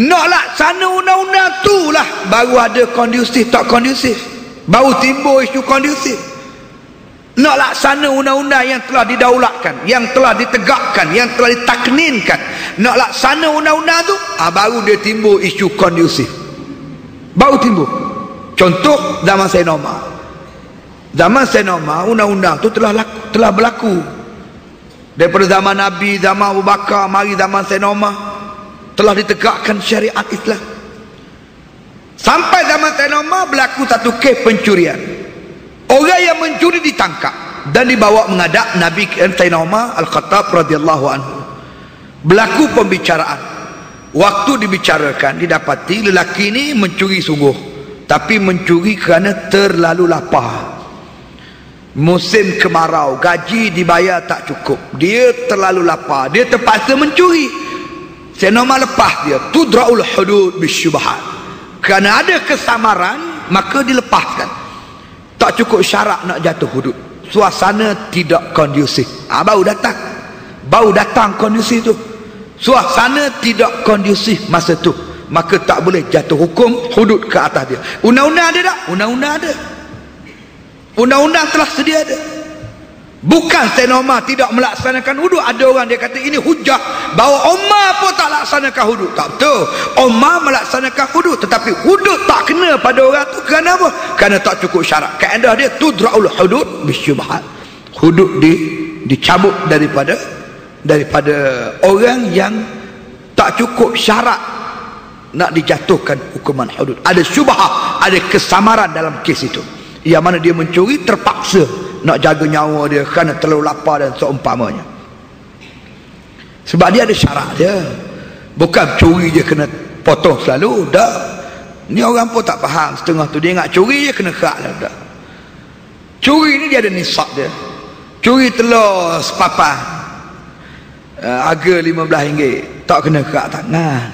Nak laksana undang-undang tu lah baru ada kondusif tak kondusif, baru timbul isu kondusif. Nak laksana undang-undang yang telah didaulatkan, yang telah ditegakkan, yang telah ditakninkan, nak laksana undang-undang tu, baru dia timbul isu kondusif, baru timbul. Contoh zaman Sayyidina Umar. Zaman Sayyidina Umar undang-undang tu telah berlaku. Daripada zaman Nabi, zaman Abu Bakar, mari zaman Sayyidina Umar telah ditegakkan syariat Islam. Sampai zaman Sayyidina Umar berlaku satu kes pencurian. Orang yang mencuri ditangkap dan dibawa menghadap Nabi Sayyidina Umar Al-Khattab radhiyallahu anhu. Berlaku pembicaraan. Waktu dibicarakan, didapati lelaki ini mencuri sungguh, tapi mencuri kerana terlalu lapar. Musim kemarau, gaji dibayar tak cukup, dia terlalu lapar, dia terpaksa mencuri. Sayyidina Umar lepas dia, tudra'ul hudud bisyubhat. Kerana ada kesamaran maka dilepaskan. Tak cukup syarat nak jatuh hudud, suasana tidak kondusif. Baru datang kondusif tu. Suasana tidak kondusif masa tu, maka tak boleh jatuh hukum hudud ke atas dia. Undang-undang ada tak? Undang-undang ada. Undang-undang telah sedia ada. Bukan Sayyidina Umar tidak melaksanakan hudud. Ada orang dia kata ini hujah bahawa Umar pun tak laksanakan hudud. Tak betul. Umar melaksanakan hudud, tetapi hudud tak kena pada orang tu. Kerana apa? Kerana tak cukup syarat. Kaedah dia tudra'ul hudud bisyubhat. Hudud dicabut daripada daripada orang yang tak cukup syarat nak dijatuhkan hukuman hudud. Ada syubhah, ada kesamaran dalam kes itu, yang mana dia mencuri terpaksa nak jaga nyawa dia kerana terlalu lapar dan seumpamanya. Sebab dia ada syarat dia, bukan curi je kena potong selalu. Dah, ni orang pun tak faham setengah tu, dia ingat curi je kena kerak lah. Dah, curi ni dia ada nisab dia. Curi telur sepapan, harga RM15, tak kena kerak tangan,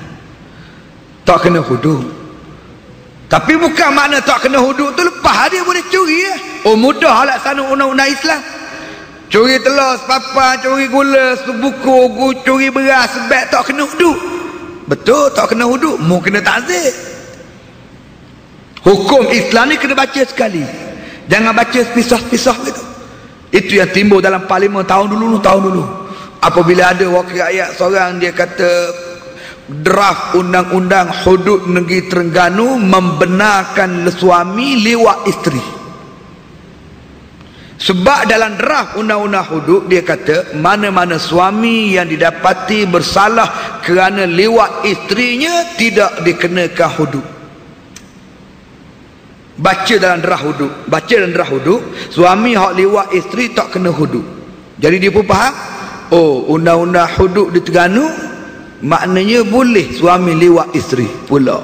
tak kena hudud. Tapi bukan makna tak kena hudud tu lepas dia boleh curi ya. Oh, mudah laksana undang-undang Islam. Curi telur sepapan, curi gula sebuku, curi beras sebeg, tak kena hudud. Betul, tak kena hudud, mu kena ta'zir. Hukum Islam ni kena baca sekali, jangan baca pisah-pisah gitu. Itu yang timbul dalam parlimen tahun dulu. Apabila ada wakil rakyat seorang, dia kata draft undang-undang hudud negeri Terengganu membenarkan suami liwat isteri. Sebab dalam draft undang-undang hudud dia kata mana-mana suami yang didapati bersalah kerana liwat isterinya tidak dikenakan hudud. Baca dalam draft hudud, suami hak liwat isteri tak kena hudud. Jadi dia pun faham, oh, undang-undang hudud di Terengganu maknanya boleh suami liwat isteri pula.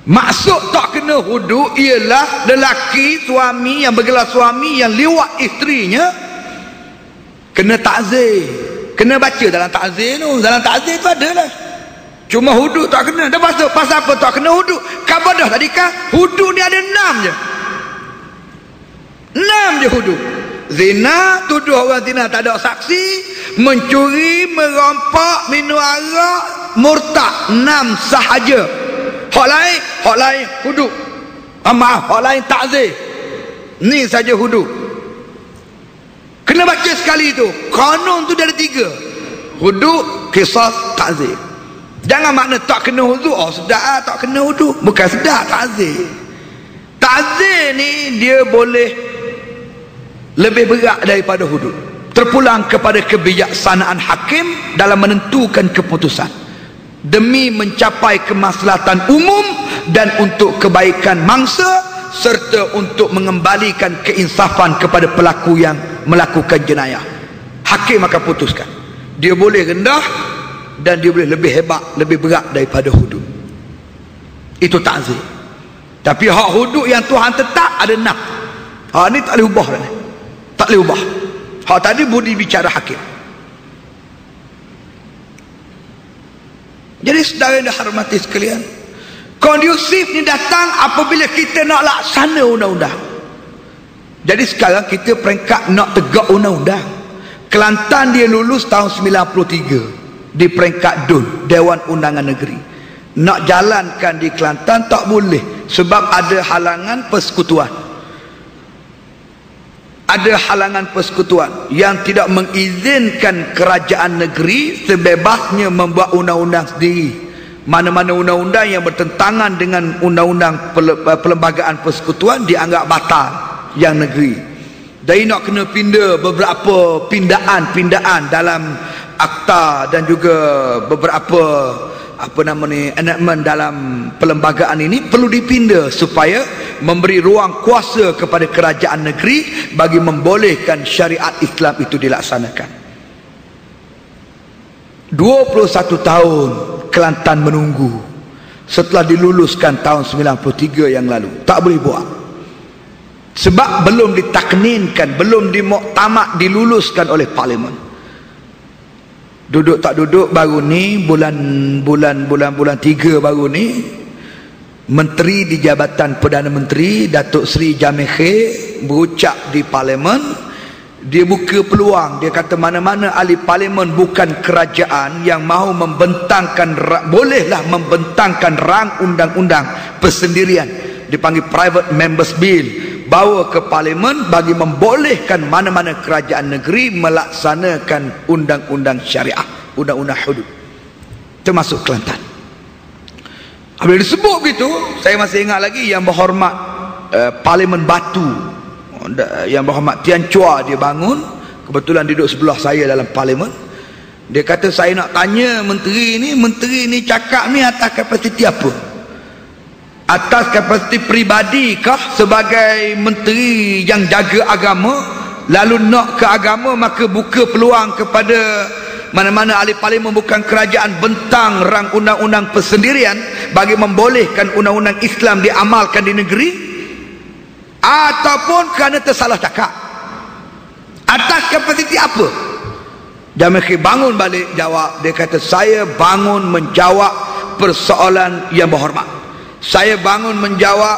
Maksud tak kena hudud ialah lelaki suami yang bergelar suami yang liwat isterinya kena ta'zir. Kena baca dalam ta'zir tu. Dalam ta'zir tu adalah, cuma hudud tak kena. Dah pasal apa tak kena hudud? Khabar dah tadi kan, hudud ni ada 6 je. 6 je hudud. Zina, tuduh orang zina tak ada saksi, mencuri, merompak, minum arak, murtad, 6 sahaja. Hak lain hudud. Maaf, hak lain ta'zir. Ni saja hudud. Kena baca sekali tu. Kanun tu ada 3. Hudud, qisas, ta'zir. Jangan makna tak kena hudud, oh sedar tak kena hudud. Bukan sedar, ta'zir. Ta'zir ni dia boleh lebih berat daripada hudud. Terpulang kepada kebijaksanaan hakim dalam menentukan keputusan demi mencapai kemaslahatan umum dan untuk kebaikan mangsa, serta untuk mengembalikan keinsafan kepada pelaku yang melakukan jenayah. Hakim akan putuskan dia boleh rendah dan dia boleh lebih hebat, lebih berat daripada hudud. Itu ta'zir. Tapi hak hudud yang Tuhan tetap ada 6. Ni tak boleh ubah dah ni. Tak boleh ubah. Hak tadi budi bicara hakim. Jadi saudara yang dihormati sekalian, kondusif ni datang apabila kita nak laksana undang-undang. Jadi sekarang kita peringkat nak tegak undang-undang. Kelantan dia lulus tahun 93 di peringkat DUN, Dewan Undangan Negeri. Nak jalankan di Kelantan tak boleh sebab ada halangan persekutuan. Ada halangan persekutuan yang tidak mengizinkan kerajaan negeri sebebasnya membuat undang-undang sendiri. Mana-mana undang-undang yang bertentangan dengan undang-undang perlembagaan persekutuan dianggap batal yang negeri. Jadi nak kena pindah beberapa pindaan dalam akta dan juga beberapa enactment dalam perlembagaan ini perlu dipindah supaya memberi ruang kuasa kepada kerajaan negeri bagi membolehkan syariat Islam itu dilaksanakan. 21 tahun Kelantan menunggu setelah diluluskan tahun 93 yang lalu. Tak boleh buat sebab belum ditakninkan, belum dimuktamad, diluluskan oleh parlimen. Duduk tak duduk baru ni bulan 3 baru ni, Menteri di Jabatan Perdana Menteri Datuk Seri Jamil Khair berucap di parlimen. Dia buka peluang, dia kata mana-mana ahli parlimen bukan kerajaan yang mahu membentangkan, bolehlah membentangkan rang undang-undang persendirian, dipanggil Private Members Bill, bawa ke parlimen bagi membolehkan mana-mana kerajaan negeri melaksanakan undang-undang syariah, undang-undang hudud, termasuk Kelantan. Bila disebut begitu, saya masih ingat lagi yang berhormat Parlimen Batu, yang berhormat Tian Chua, dia bangun kebetulan duduk sebelah saya dalam parlimen. Dia kata, saya nak tanya menteri ni cakap ni atas kapasiti apa? Atas kapasiti peribadi kah sebagai menteri yang jaga agama, lalu nak ke agama maka buka peluang kepada mana-mana ahli parlimen bukan kerajaan bentang rang undang-undang persendirian bagi membolehkan undang-undang Islam diamalkan di negeri, ataupun kerana tersalah cakap? Atas kapasiti apa? Jamil bangun balik jawab. Dia kata, saya bangun menjawab persoalan yang berhormat. Saya bangun menjawab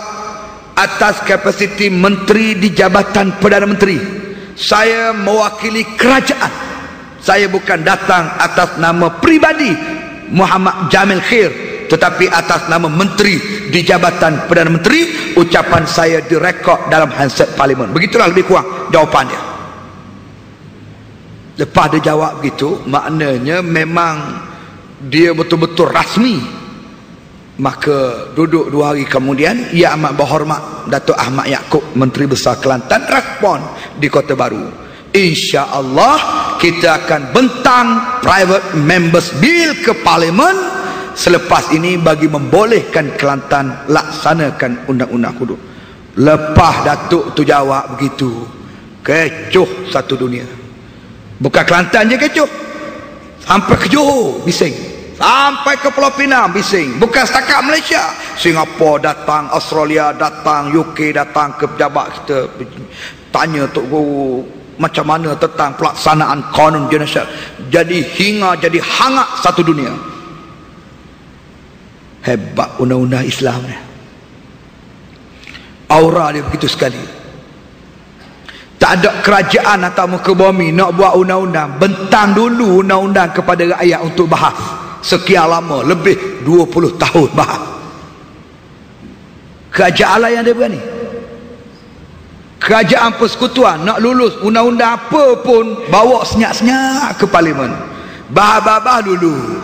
atas kapasiti menteri di Jabatan Perdana Menteri. Saya mewakili kerajaan. Saya bukan datang atas nama pribadi Muhammad Jamil Khair, tetapi atas nama menteri di Jabatan Perdana Menteri. Ucapan saya direkod dalam handset parlimen. Begitulah lebih kurang jawapan dia. Lepas dia jawab begitu, maknanya memang dia betul-betul rasmi. Maka duduk 2 hari kemudian, Yang Amat Berhormat Datuk Ahmad Yaakob, Menteri Besar Kelantan, respon di Kota Baru. InsyaAllah kita akan bentang Private Members Bill ke Parlimen selepas ini bagi membolehkan Kelantan laksanakan undang-undang hudud. Lepas Datuk tu jawab begitu, kecoh satu dunia. Bukan Kelantan je kecoh, sampai ke Johor bising, sampai ke Pulau Pinang bising. Bukan setakat Malaysia, Singapura datang, Australia datang, UK datang ke pejabat kita, tanya Tok Guru macam mana tentang pelaksanaan kanun jenayah. Jadi jadi hangat satu dunia. Hebat undang-undang Islam ni, aura dia begitu sekali. Tak ada kerajaan atau muka bumi nak buat undang-undang, bentang dulu undang-undang kepada rakyat untuk bahas. Sekian lama, lebih 20 tahun bahas. Kerajaan lah yang dia berani. Kerajaan persekutuan nak lulus undang-undang apa pun, bawa senyap-senyap ke parlimen, bahas-bahas dulu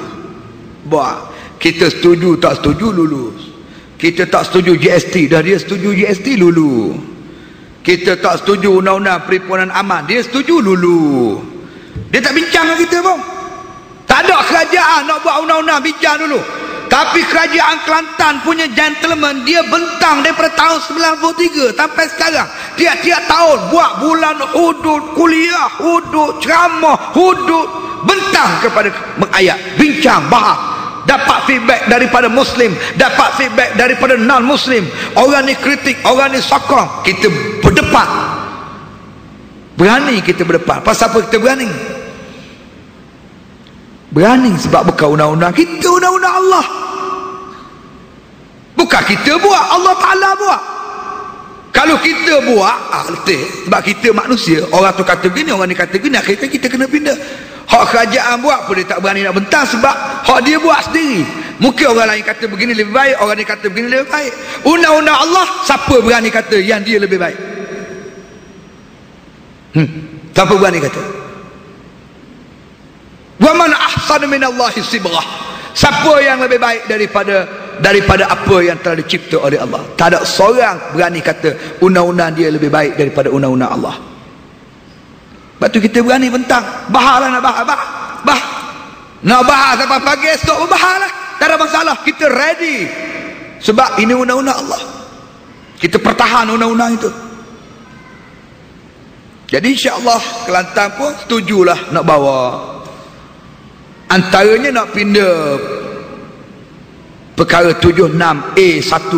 buat. Kita setuju tak setuju lulus. Kita tak setuju GST, dah dia setuju GST lulu. Kita tak setuju undang-undang perhimpunan aman, dia setuju dulu. Dia tak bincang dengan kita pun. Tak ada kerajaan nak buat undang-undang, bincang dulu. Tapi kerajaan Kelantan punya gentleman, dia bentang daripada tahun 93 sampai sekarang. Tiap-tiap tahun buat bulan hudud, kuliah hudud, ceramah hudud, bentang kepada ayat, bincang, bahas. Dapat feedback daripada Muslim, dapat feedback daripada non-Muslim. Orang ni kritik, orang ni sokong. Kita berdepan. Berani kita berdepan. Pasal apa kita berani? Berani sebab bukan undang-undang kita, undang-undang Allah. Bukan kita buat, Allah Ta'ala buat. Kalau kita buat, letih. Sebab kita manusia, orang tu kata gini, orang ni kata gini, akhirnya kita kena pindah. Hak kerajaan buat pun dia tak berani nak bentang, sebab hak dia buat sendiri. Mungkin orang lain kata begini lebih baik, orang ni kata begini lebih baik. Undang-undang Allah, siapa berani kata yang dia lebih baik? Siapa berani kata? Wa man ahsanu minallahi sibrah. Siapa yang lebih baik daripada apa yang telah dicipta oleh Allah? Tak ada seorang berani kata undang-undang dia lebih baik daripada undang-undang Allah. Lepas tu kita berani bentang. Bahaslah nak bahas. Nak bahas sampai pagi esok pun bahaslah. Tak ada masalah. Kita ready. Sebab ini undang-undang Allah. Kita pertahan undang-undang itu. Jadi insya-Allah Kelantan pun setujulah nak bawa. Antaranya nak pindah perkara 76A1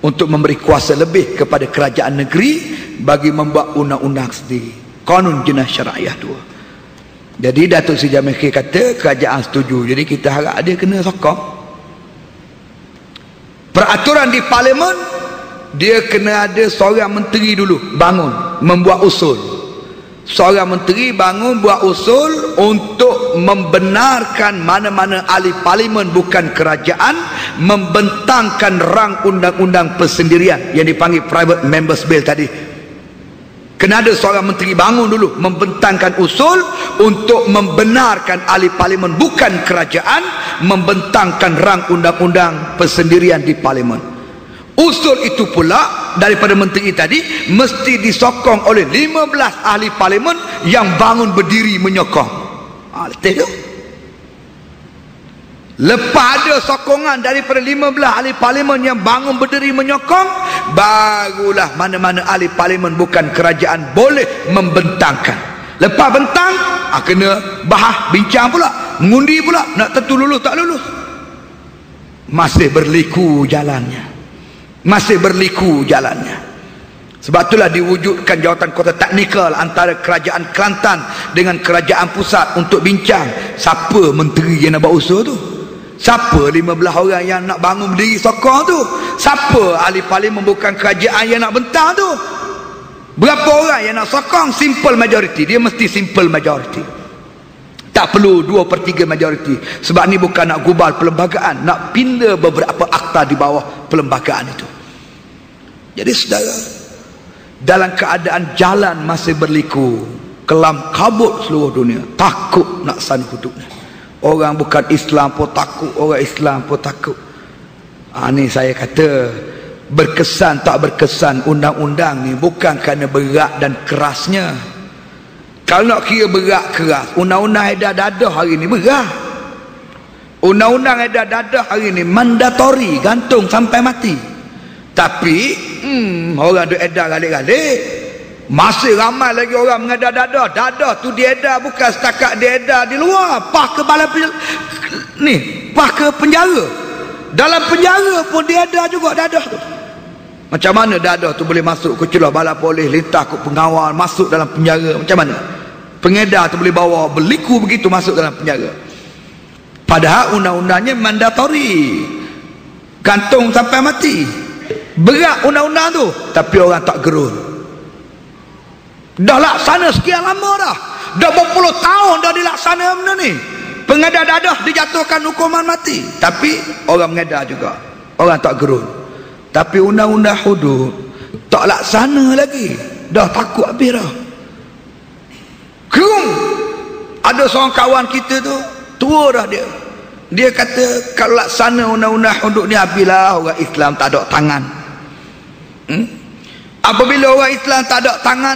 untuk memberi kuasa lebih kepada kerajaan negeri bagi membuat undang-undang sendiri. Kanun jenayah syariah 2. Jadi Datuk Seri Jamil Khair kata kerajaan setuju. Jadi kita harap dia kena sokong. Peraturan di parlimen, dia kena ada seorang menteri dulu bangun membuat usul. Seorang menteri bangun buat usul untuk membenarkan mana-mana ahli parlimen bukan kerajaan membentangkan rang undang-undang persendirian yang dipanggil Private Members Bill tadi. Kena ada seorang menteri bangun dulu membentangkan usul untuk membenarkan ahli parlimen bukan kerajaan membentangkan rang undang-undang persendirian di parlimen. Usul itu pula daripada menteri tadi mesti disokong oleh 15 ahli parlimen yang bangun berdiri menyokong. Letih tu. Lepas ada sokongan daripada 15 ahli parlimen yang bangun berdiri menyokong, barulah mana-mana ahli parlimen bukan kerajaan boleh membentangkan. Lepas bentang, kena bahas, bincang pula, mengundi pula, nak tentu lulus tak lulus. Masih berliku jalannya. Masih berliku jalannya. Sebab itulah diwujudkan jawatan kota teknikal antara kerajaan Kelantan dengan kerajaan pusat untuk bincang siapa menteri yang nak buat usul tu, siapa 15 orang yang nak bangun berdiri sokong tu, siapa ahli parlimen bukan kerajaan yang nak bentang tu, berapa orang yang nak sokong. Simple majority, dia mesti simple majority, tak perlu 2/3 majority. Sebab ni bukan nak gubal perlembagaan, nak pindah beberapa akta di bawah perlembagaan itu. Jadi saudara, dalam keadaan jalan masih berliku, kelam kabut seluruh dunia, takut nak sana hududnya. Orang bukan Islam pun takut, orang Islam pun takut. Ni saya kata, berkesan tak berkesan undang-undang ni bukan kerana berat dan kerasnya. Kalau nak kira berat keras, undang-undang edar dadah hari ni berat. Undang-undang edar dadah hari ni mandatori, gantung sampai mati. Tapi orang duk edar galik-galik. Masih ramai lagi orang mengedar dadah. Dadah tu diedar bukan setakat diedar di luar, pah ke balai pah ke penjara. Dalam penjara pun diedar juga dadah tu. Macam mana dadah tu boleh masuk ke celah balai polis, lintas ke pengawal, masuk dalam penjara? Macam mana pengedar tu boleh bawa berliku begitu masuk dalam penjara? Padahal undang-undangnya mandatori, gantung sampai mati. Berat undang-undang tu, tapi orang tak gerun. Dah laksana sekian lama dah berpuluh tahun dah dilaksana benda ni. Pengedar dadah dijatuhkan hukuman mati, tapi orang mengedar juga, orang tak gerun. Tapi undang-undang hudud tak laksana lagi, dah takut habis dah. Gerung. Ada seorang kawan kita tu, tua dah dia kata kalau laksana undang-undang hudud ni habislah orang Islam tak ada tangan. Apabila orang Islam tak ada tangan,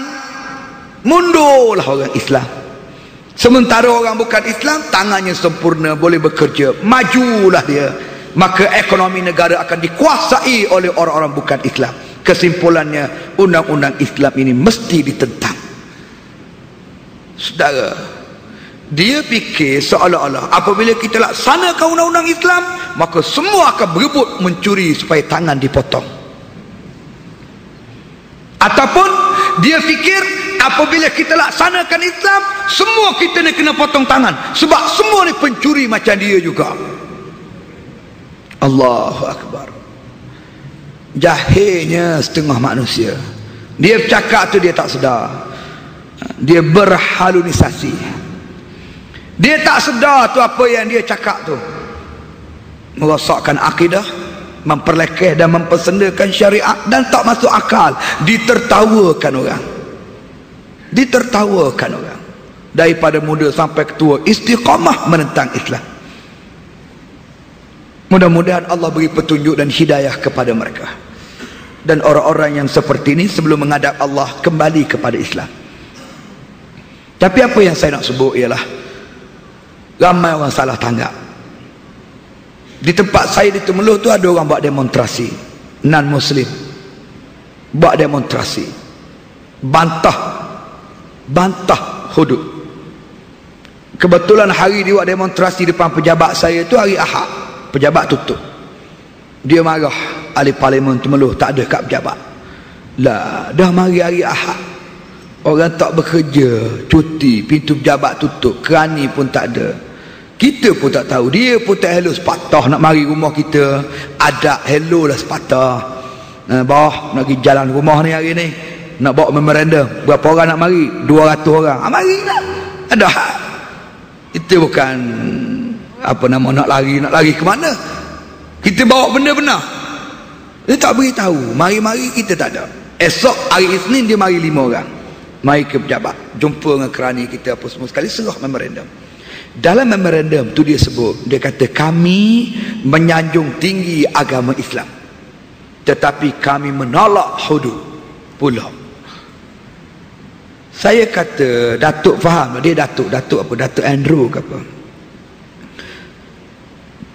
mundurlah orang Islam. Sementara orang bukan Islam tangannya sempurna, boleh bekerja, majulah dia. Maka ekonomi negara akan dikuasai oleh orang-orang bukan Islam. Kesimpulannya, undang-undang Islam ini mesti ditentang. Saudara, dia fikir seolah-olah apabila kita laksanakan undang-undang Islam, maka semua akan berebut mencuri supaya tangan dipotong. Ataupun dia fikir apabila kita laksanakan Islam, semua kita ni kena potong tangan, sebab semua ni pencuri macam dia juga. Allahu Akbar. Jahilnya setengah manusia. Dia bercakap tu dia tak sedar, dia berhalunisasi. Dia tak sedar tu apa yang dia cakap tu merosakkan akidah, memperlekeh dan mempersendakan syariat, dan tak masuk akal. Ditertawakan orang, ditertawakan orang. Daripada muda sampai ketua, istiqamah menentang Islam. Mudah-mudahan Allah beri petunjuk dan hidayah kepada mereka. Dan orang-orang yang seperti ini sebelum menghadap Allah kembali kepada Islam. Tapi apa yang saya nak sebut ialah ramai orang salah tanggap. Di tempat saya di Temeloh tu ada orang buat demonstrasi, non muslim buat demonstrasi bantah hudud. Kebetulan hari dia buat demonstrasi depan pejabat saya tu hari Ahad, pejabat tutup. Dia marah, ahli parlimen Temeloh tak ada kat pejabat. Lah, dah mari hari Ahad, orang tak bekerja, cuti, pintu pejabat tutup, kerani pun tak ada. Kita pun tak tahu, dia pun tak hello sepatah nak mari rumah kita, ada hello lah sepatah. Bawah nak pergi jalan rumah ni hari ni, nak bawa memorandum, berapa orang nak mari? 200 orang. Mari lah, ada. Itu bukan apa nama nak lari ke mana. Kita bawa benda benar, dia tak beritahu. Mari-mari kita tak ada. Esok hari Isnin dia mari 5 orang, mari ke pejabat, jumpa dengan kerani kita apa semua sekali, serah memorandum. Dalam memorandum tu dia sebut, dia kata kami menyanjung tinggi agama Islam. tetapi kami menolak hudud pula. Saya kata, Datuk faham, dia Datuk apa, Datuk Andrew ke apa,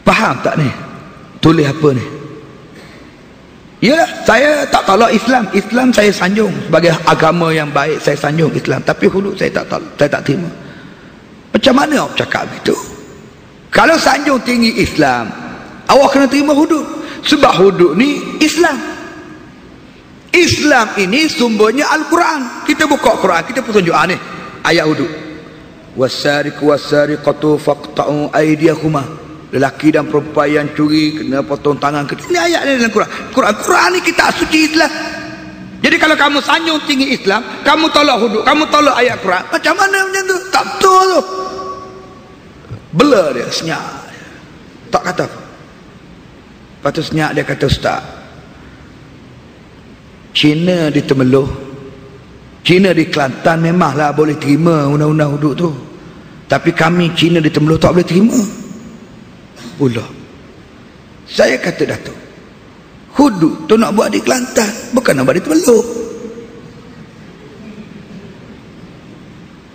faham tak ni tulis apa ni? Ya, saya tak tolak Islam saya sanjung sebagai agama yang baik, saya sanjung Islam, tapi hudud saya tak tolak, saya tak terima. Macam mana awak cakap begitu? Kalau sanjung tinggi Islam, awak kena terima hudud, sebab hudud ni Islam ini sumbernya Al-Quran. Kita buka Quran, kita pun tunjuk ni ayat hudud. Wasariqu wasariqatu faqta'u aydiyahuma, lelaki dan perempuan yang curi kena potong tangan. Ini ayat ni dalam Quran ni kitab suci Islam. Jadi kalau kamu sanjung tinggi Islam, kamu tolak hudud, kamu tolak ayat Quran, macam mana macam tu? Tak betul tu. Blur dia, senyap, tak kata apa. Lepas tu senyap dia kata, Ustaz, Cina di Temeloh, Cina di Kelantan memanglah boleh terima undang-undang hudud tu, tapi kami Cina di Temeloh tak boleh terima pula. Saya kata, Datuk, hudud tu nak buat di Kelantan, bukan nak buat di Temeloh.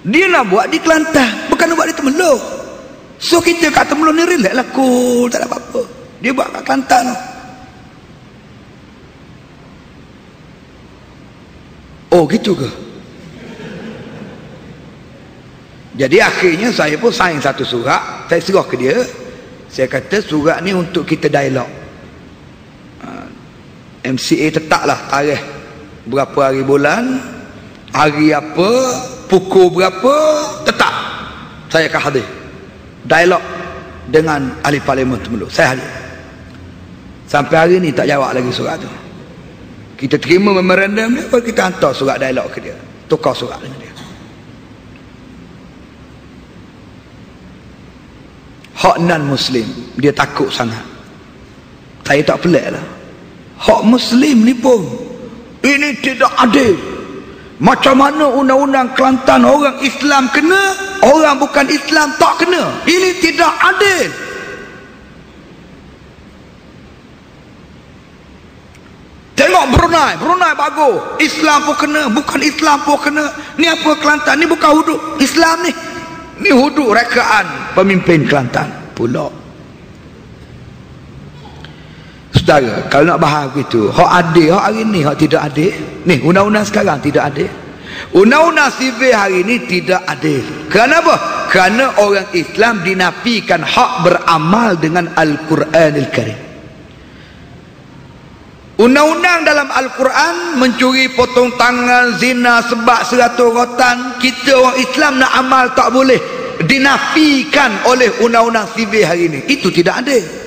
Dia nak buat di Kelantan, bukan nak buat di Temeloh. So kita kat Temeloh ni relax lah, cool, tak ada apa-apa. Dia buat kat Kelantan tu. Oh gitu ke? Jadi akhirnya saya pun sign satu surat, saya serah ke dia. Saya kata surat ni untuk kita dialog. MCA tetaplah tarikh berapa hari bulan, hari apa, pukul berapa, tetap saya akan hadir dialog dengan ahli parlimen Temeloh. Saya hadir. Sampai hari ni tak jawab lagi surat tu. Kita terima memorandum dia, baru kita hantar surat dialog ke dia, tukar surat dengan dia. Hak non-Muslim dia takut sangat. Saya tak pelik lah. Hak Muslim ni pun ini tidak adil. Macam mana undang-undang Kelantan orang Islam kena, orang bukan Islam tak kena? Ini tidak adil. Tengok Brunei bagus, Islam pun kena, bukan Islam pun kena. Ni apa Kelantan ni? Bukan hudud Islam ni, ni hudud rekaan pemimpin Kelantan pula. Saudara, kalau nak bahas begitu, hak adil, hak hari ni, hak tidak adil. Ni undang-undang sekarang tidak adil. Undang-undang sivil hari ni tidak adil. Kenapa? Kerana orang Islam dinafikan hak beramal dengan Al-Quranil Karim. Undang-undang dalam Al-Quran, mencuri, potong tangan, zina, sebab 100 rotan, kita orang Islam nak amal tak boleh, dinafikan oleh undang-undang sivil hari ini. Itu tidak adil.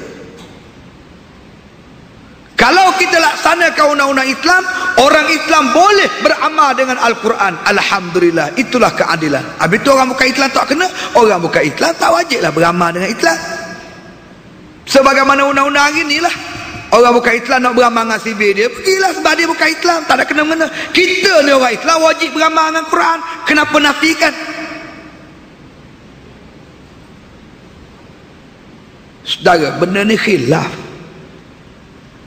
Kalau kita laksanakan undang-undang Islam, orang Islam boleh beramal dengan Al-Quran, alhamdulillah, itulah keadilan. Habis itu orang bukan Islam tak kena, orang bukan Islam tak wajiblah beramal dengan Islam. Sebagaimana undang-undang hari inilah, orang bukan Islam nak beramal dengan sivil dia, pergilah sebab dia bukan Islam, tak ada kena-mena. Kita ni orang Islam wajib beramal dengan Quran, kenapa nafikan? Saudara, benda ni khilaf.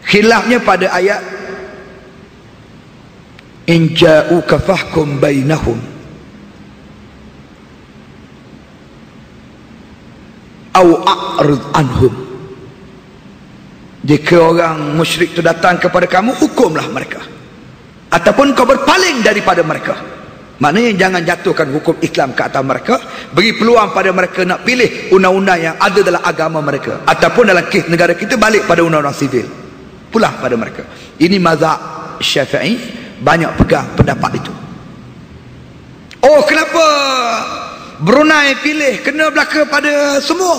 Khilafnya pada ayat in ja'uka fahkum bainahum aw a'rid anhum. Jika orang musyrik itu datang kepada kamu, hukumlah mereka, ataupun kau berpaling daripada mereka. Maknanya jangan jatuhkan hukum Islam ke atas mereka, beri peluang pada mereka nak pilih undang-undang yang ada dalam agama mereka, ataupun dalam kes negara kita balik pada undang-undang sivil, pulang pada mereka. Ini mazhab Syafi'i, banyak pegang pendapat itu. Oh, kenapa Brunei pilih kena berlaku pada semua?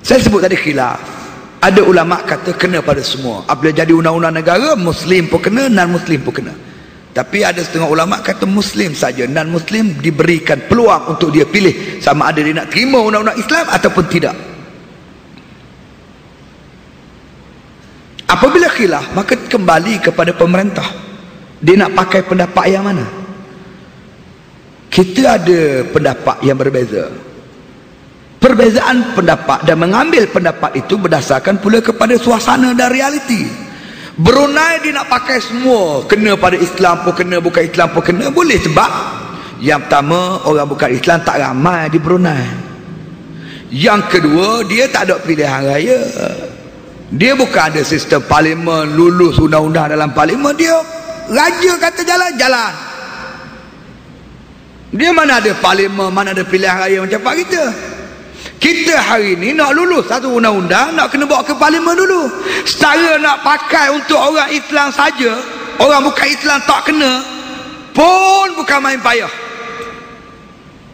Saya sebut tadi khilaf. Ada ulama kata kena pada semua. Apabila jadi undang-undang negara, Muslim pun kena, non-Muslim pun kena. Tapi ada setengah ulama kata Muslim saja, non-Muslim diberikan peluang untuk dia pilih sama ada dia nak terima undang-undang Islam ataupun tidak. Apabila khilaf, maka kembali kepada pemerintah, dia nak pakai pendapat yang mana. Kita ada pendapat yang berbeza. Perbezaan pendapat dan mengambil pendapat itu berdasarkan pula kepada suasana dan realiti. Brunei dia nak pakai semua, kena pada Islam pun kena, bukan Islam pun kena, boleh. Sebab yang pertama, orang bukan Islam tak ramai di Brunei. Yang kedua, dia tak ada pilihan raya. Dia bukan ada sistem parlimen, lulus undang-undang dalam parlimen. Dia raja kata jalan, jalan. Dia mana ada parlimen, mana ada pilihan raya macam Pak kita. Kita hari ni nak lulus satu undang-undang, nak kena bawa ke parlimen dulu. Setara nak pakai untuk orang Islam saja, orang bukan Islam tak kena, pun bukan main payah.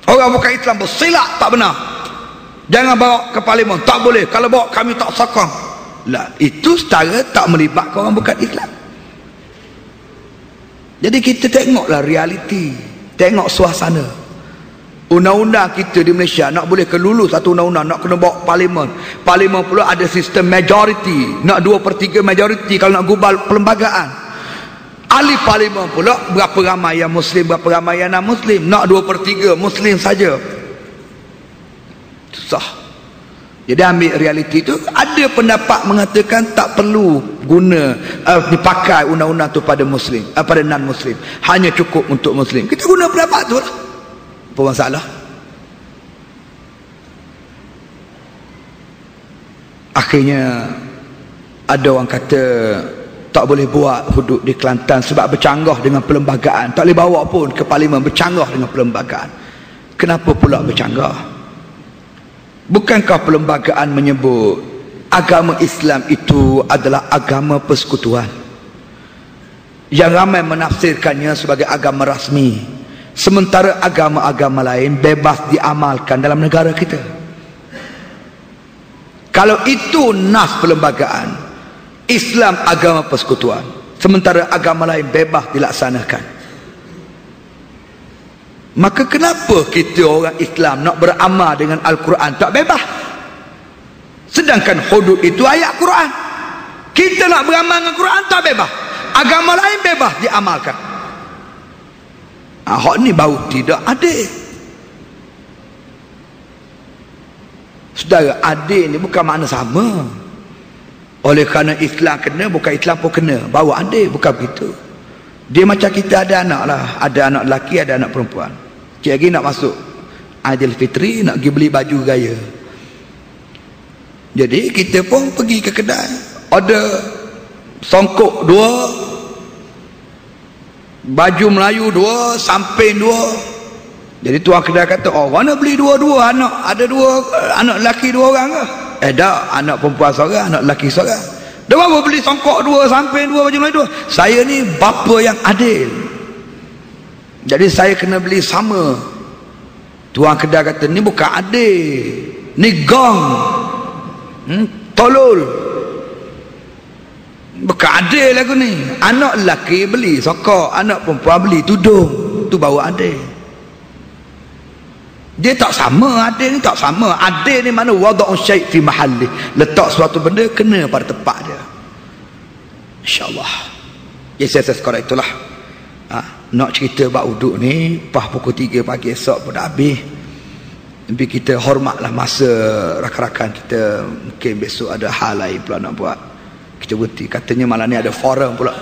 Orang bukan Islam bersilap tak benar, jangan bawa ke parlimen, tak boleh, kalau bawa kami tak sokong lah. Itu setara tak melibatkan orang bukan Islam. Jadi kita tengoklah realiti, tengok suasana. Undang-undang kita di Malaysia nak boleh ke lulus satu undang-undang, nak kena bawa parlimen. Parlimen pula ada sistem majoriti, nak 2/3 majoriti kalau nak gubal perlembagaan. Ahli parlimen pula berapa ramai yang Muslim, berapa ramai yang non-Muslim, nak 2/3 Muslim saja. Susah. Jadi ambil realiti itu. Ada pendapat mengatakan tak perlu guna dipakai undang-undang tu pada Muslim, pada non-Muslim, hanya cukup untuk Muslim. Kita guna pendapat tu lah, apa masalah? Akhirnya ada orang kata tak boleh buat hudud di Kelantan sebab bercanggah dengan perlembagaan. Tak boleh bawa pun ke parlimen, bercanggah dengan perlembagaan. Kenapa pula bercanggah? Bukankah perlembagaan menyebut agama Islam itu adalah agama persekutuan yang ramai menafsirkannya sebagai agama rasmi, sementara agama-agama lain bebas diamalkan dalam negara kita? Kalau itu nas perlembagaan, Islam agama persekutuan, sementara agama lain bebas dilaksanakan, maka kenapa kita orang Islam nak beramal dengan Al-Quran tak bebas? Sedangkan hudud itu ayat Quran. Kita nak beramal dengan Quran tak bebas, agama lain bebas diamalkan. Hak ni baru tidak adil. Saudara, adil ni bukan makna sama. Oleh kerana Islam kena, bukan Islam pun kena, baru adil, bukan begitu. Dia macam kita ada anak lah, ada anak lelaki, ada anak perempuan. Cik lagi nak masuk Aidilfitri, nak pergi beli baju gaya. Jadi kita pun pergi ke kedai, ada songkok 2, baju Melayu 2, samping 2. Jadi tuan kedai kata, oh mana beli 2-2 anak, ada 2 anak lelaki 2 orang ke? Tak, anak perempuan seorang, anak lelaki seorang. Dia apa beli songkok 2, samping 2, baju Melayu 2? Saya ni bapa yang adil, jadi saya kena beli sama. Tuan kedai kata, ni bukan adil, ni gong, tolol, bukan adil lagu ni. Anak lelaki beli sokok, anak perempuan beli tudung, tu baru adil. Dia tak sama, adil ni tak sama. Adil ni mana wada'u syai' fi mahalli, letak suatu benda kena pada tempat dia. InsyaAllah. Ya, saya sekarang itulah. Nak cerita bab uduk ni, lepas pukul 3 pagi esok pun dah habis. Tapi kita hormatlah masa rakan-rakan kita. Mungkin besok ada hal lain pula nak buat, kita berhenti. Katanya malam ni ada forum pula.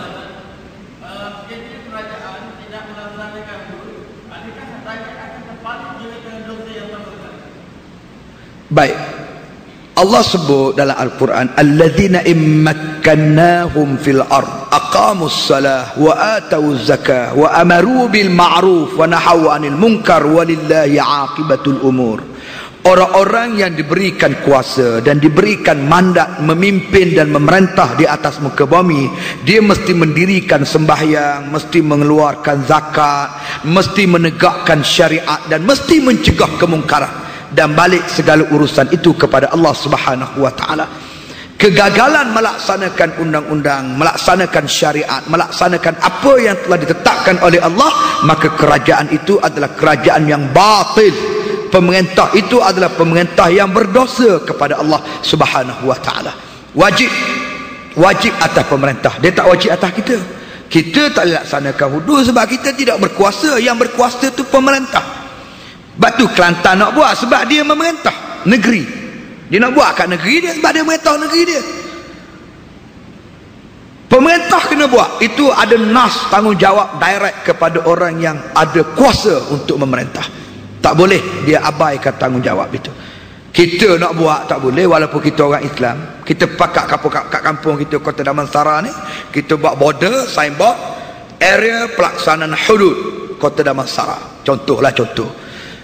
Baik, Allah sebut dalam Al-Quran, alladzina immakkannahum fil ard aqamus salah wa atawuz zakah wa amaru bil ma'ruf wa nahaw 'anil munkar walillahi 'aqibatul umur. Orang-orang yang diberikan kuasa dan diberikan mandat memimpin dan memerintah di atas muka bumi, dia mesti mendirikan sembahyang, mesti mengeluarkan zakat, mesti menegakkan syariat, dan mesti mencegah kemungkaran, dan balik segala urusan itu kepada Allah Subhanahu wa taala. Kegagalan melaksanakan undang-undang, melaksanakan syariat, melaksanakan apa yang telah ditetapkan oleh Allah, maka kerajaan itu adalah kerajaan yang batil. Pemerintah itu adalah pemerintah yang berdosa kepada Allah Subhanahu wa taala. Wajib atas pemerintah, dia tak wajib atas kita. Kita tak laksanakan hudud sebab kita tidak berkuasa. Yang berkuasa itu pemerintah. Batu Kelantan nak buat sebab dia memerintah negeri. Dia nak buat kat negeri dia sebab dia memerintah negeri dia. Pemerintah kena buat. Itu ada nas tanggungjawab direct kepada orang yang ada kuasa untuk memerintah. Tak boleh dia abaikan tanggungjawab itu. Kita nak buat tak boleh, walaupun kita orang Islam. Kita pakat kat kampung kita, Kota Damansara ni, kita buat border, signboard, area pelaksanaan hudud Kota Damansara. Contohlah contoh.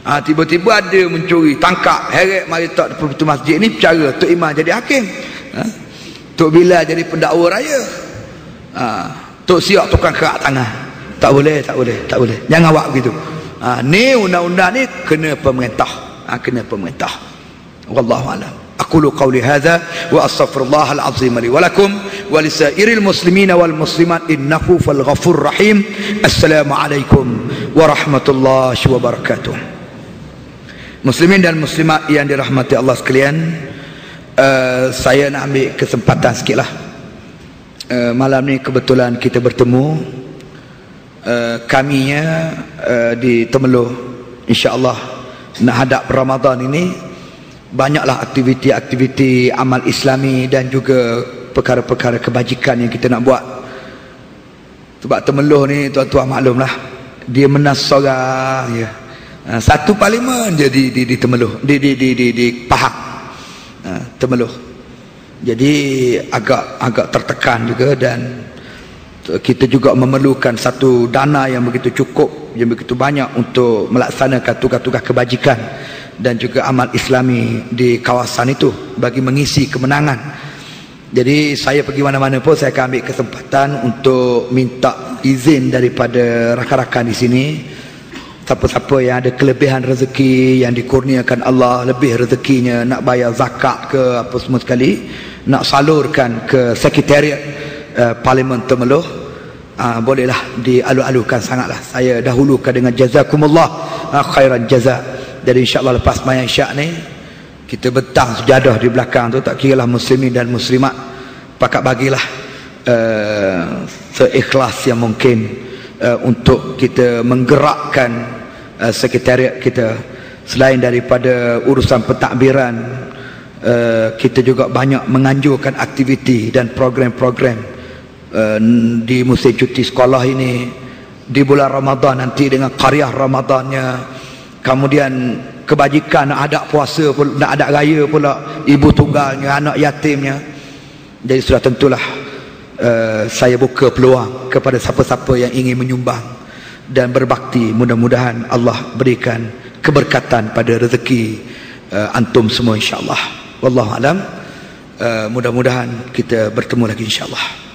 Tiba-tiba ada mencuri, tangkap, heret mari tak pintu masjid ni, cara Tok Iman jadi hakim. Tok Bilal jadi pendakwa raya. Tok Siak tukang kerak tangan. Tak boleh, tak boleh, tak boleh. Jangan buat begitu. Ni undang-undang ni kena pemerintah. Kena pemerintah. Wallahu a'lam. Aqulu qawli hadza wa astaghfirullahal azim li wa lakum wa lisairil muslimina wal muslimat innahu fal ghafurur rahim. Assalamu alaikum warahmatullahi wabarakatuh. Muslimin dan muslimat yang dirahmati Allah sekalian, saya nak ambil kesempatan sikitlah. Malam ni kebetulan kita bertemu, kaminya di Temeloh, insya-Allah nak hadap Ramadan ini. Banyaklah aktiviti-aktiviti amal islami dan juga perkara-perkara kebajikan yang kita nak buat. Sebab Temeloh ni tuan-tuan maklumlah, dia menas seorang ya. Satu parlimen je di Temeloh, di Pahang. Temeloh. Jadi agak tertekan juga, dan kita juga memerlukan satu dana yang begitu cukup, yang begitu banyak untuk melaksanakan tugas-tugas kebajikan dan juga amal islami di kawasan itu bagi mengisi kemenangan. Jadi saya pergi mana-mana pun saya akan ambil kesempatan untuk minta izin daripada rakan-rakan di sini, siapa-siapa yang ada kelebihan rezeki yang dikurniakan Allah, lebih rezekinya nak bayar zakat ke apa semua sekali, nak salurkan ke sekretariat Parlimen Temeloh, bolehlah dialu-alukan sangatlah. Saya dahulukan dengan jazakumullah khairan jazak. Jadi insya-Allah lepas sembahyang Isyak ni kita bentang sejadah di belakang tu, tak kiralah muslimin dan muslimat, pakat bagilah seikhlas yang mungkin untuk kita menggerakkan sekretariat kita. Selain daripada urusan pentadbiran, kita juga banyak menganjurkan aktiviti dan program-program di musim cuti sekolah ini, di bulan Ramadan nanti dengan qaryah Ramadannya, kemudian kebajikan nak ada puasa pula, nak ada raya pula, ibu tunggalnya, anak yatimnya. Jadi sudah tentulah saya buka peluang kepada siapa-siapa yang ingin menyumbang dan berbakti. Mudah-mudahan Allah berikan keberkatan pada rezeki antum semua insya-Allah. Wallahu alam. Mudah-mudahan kita bertemu lagi insya-Allah.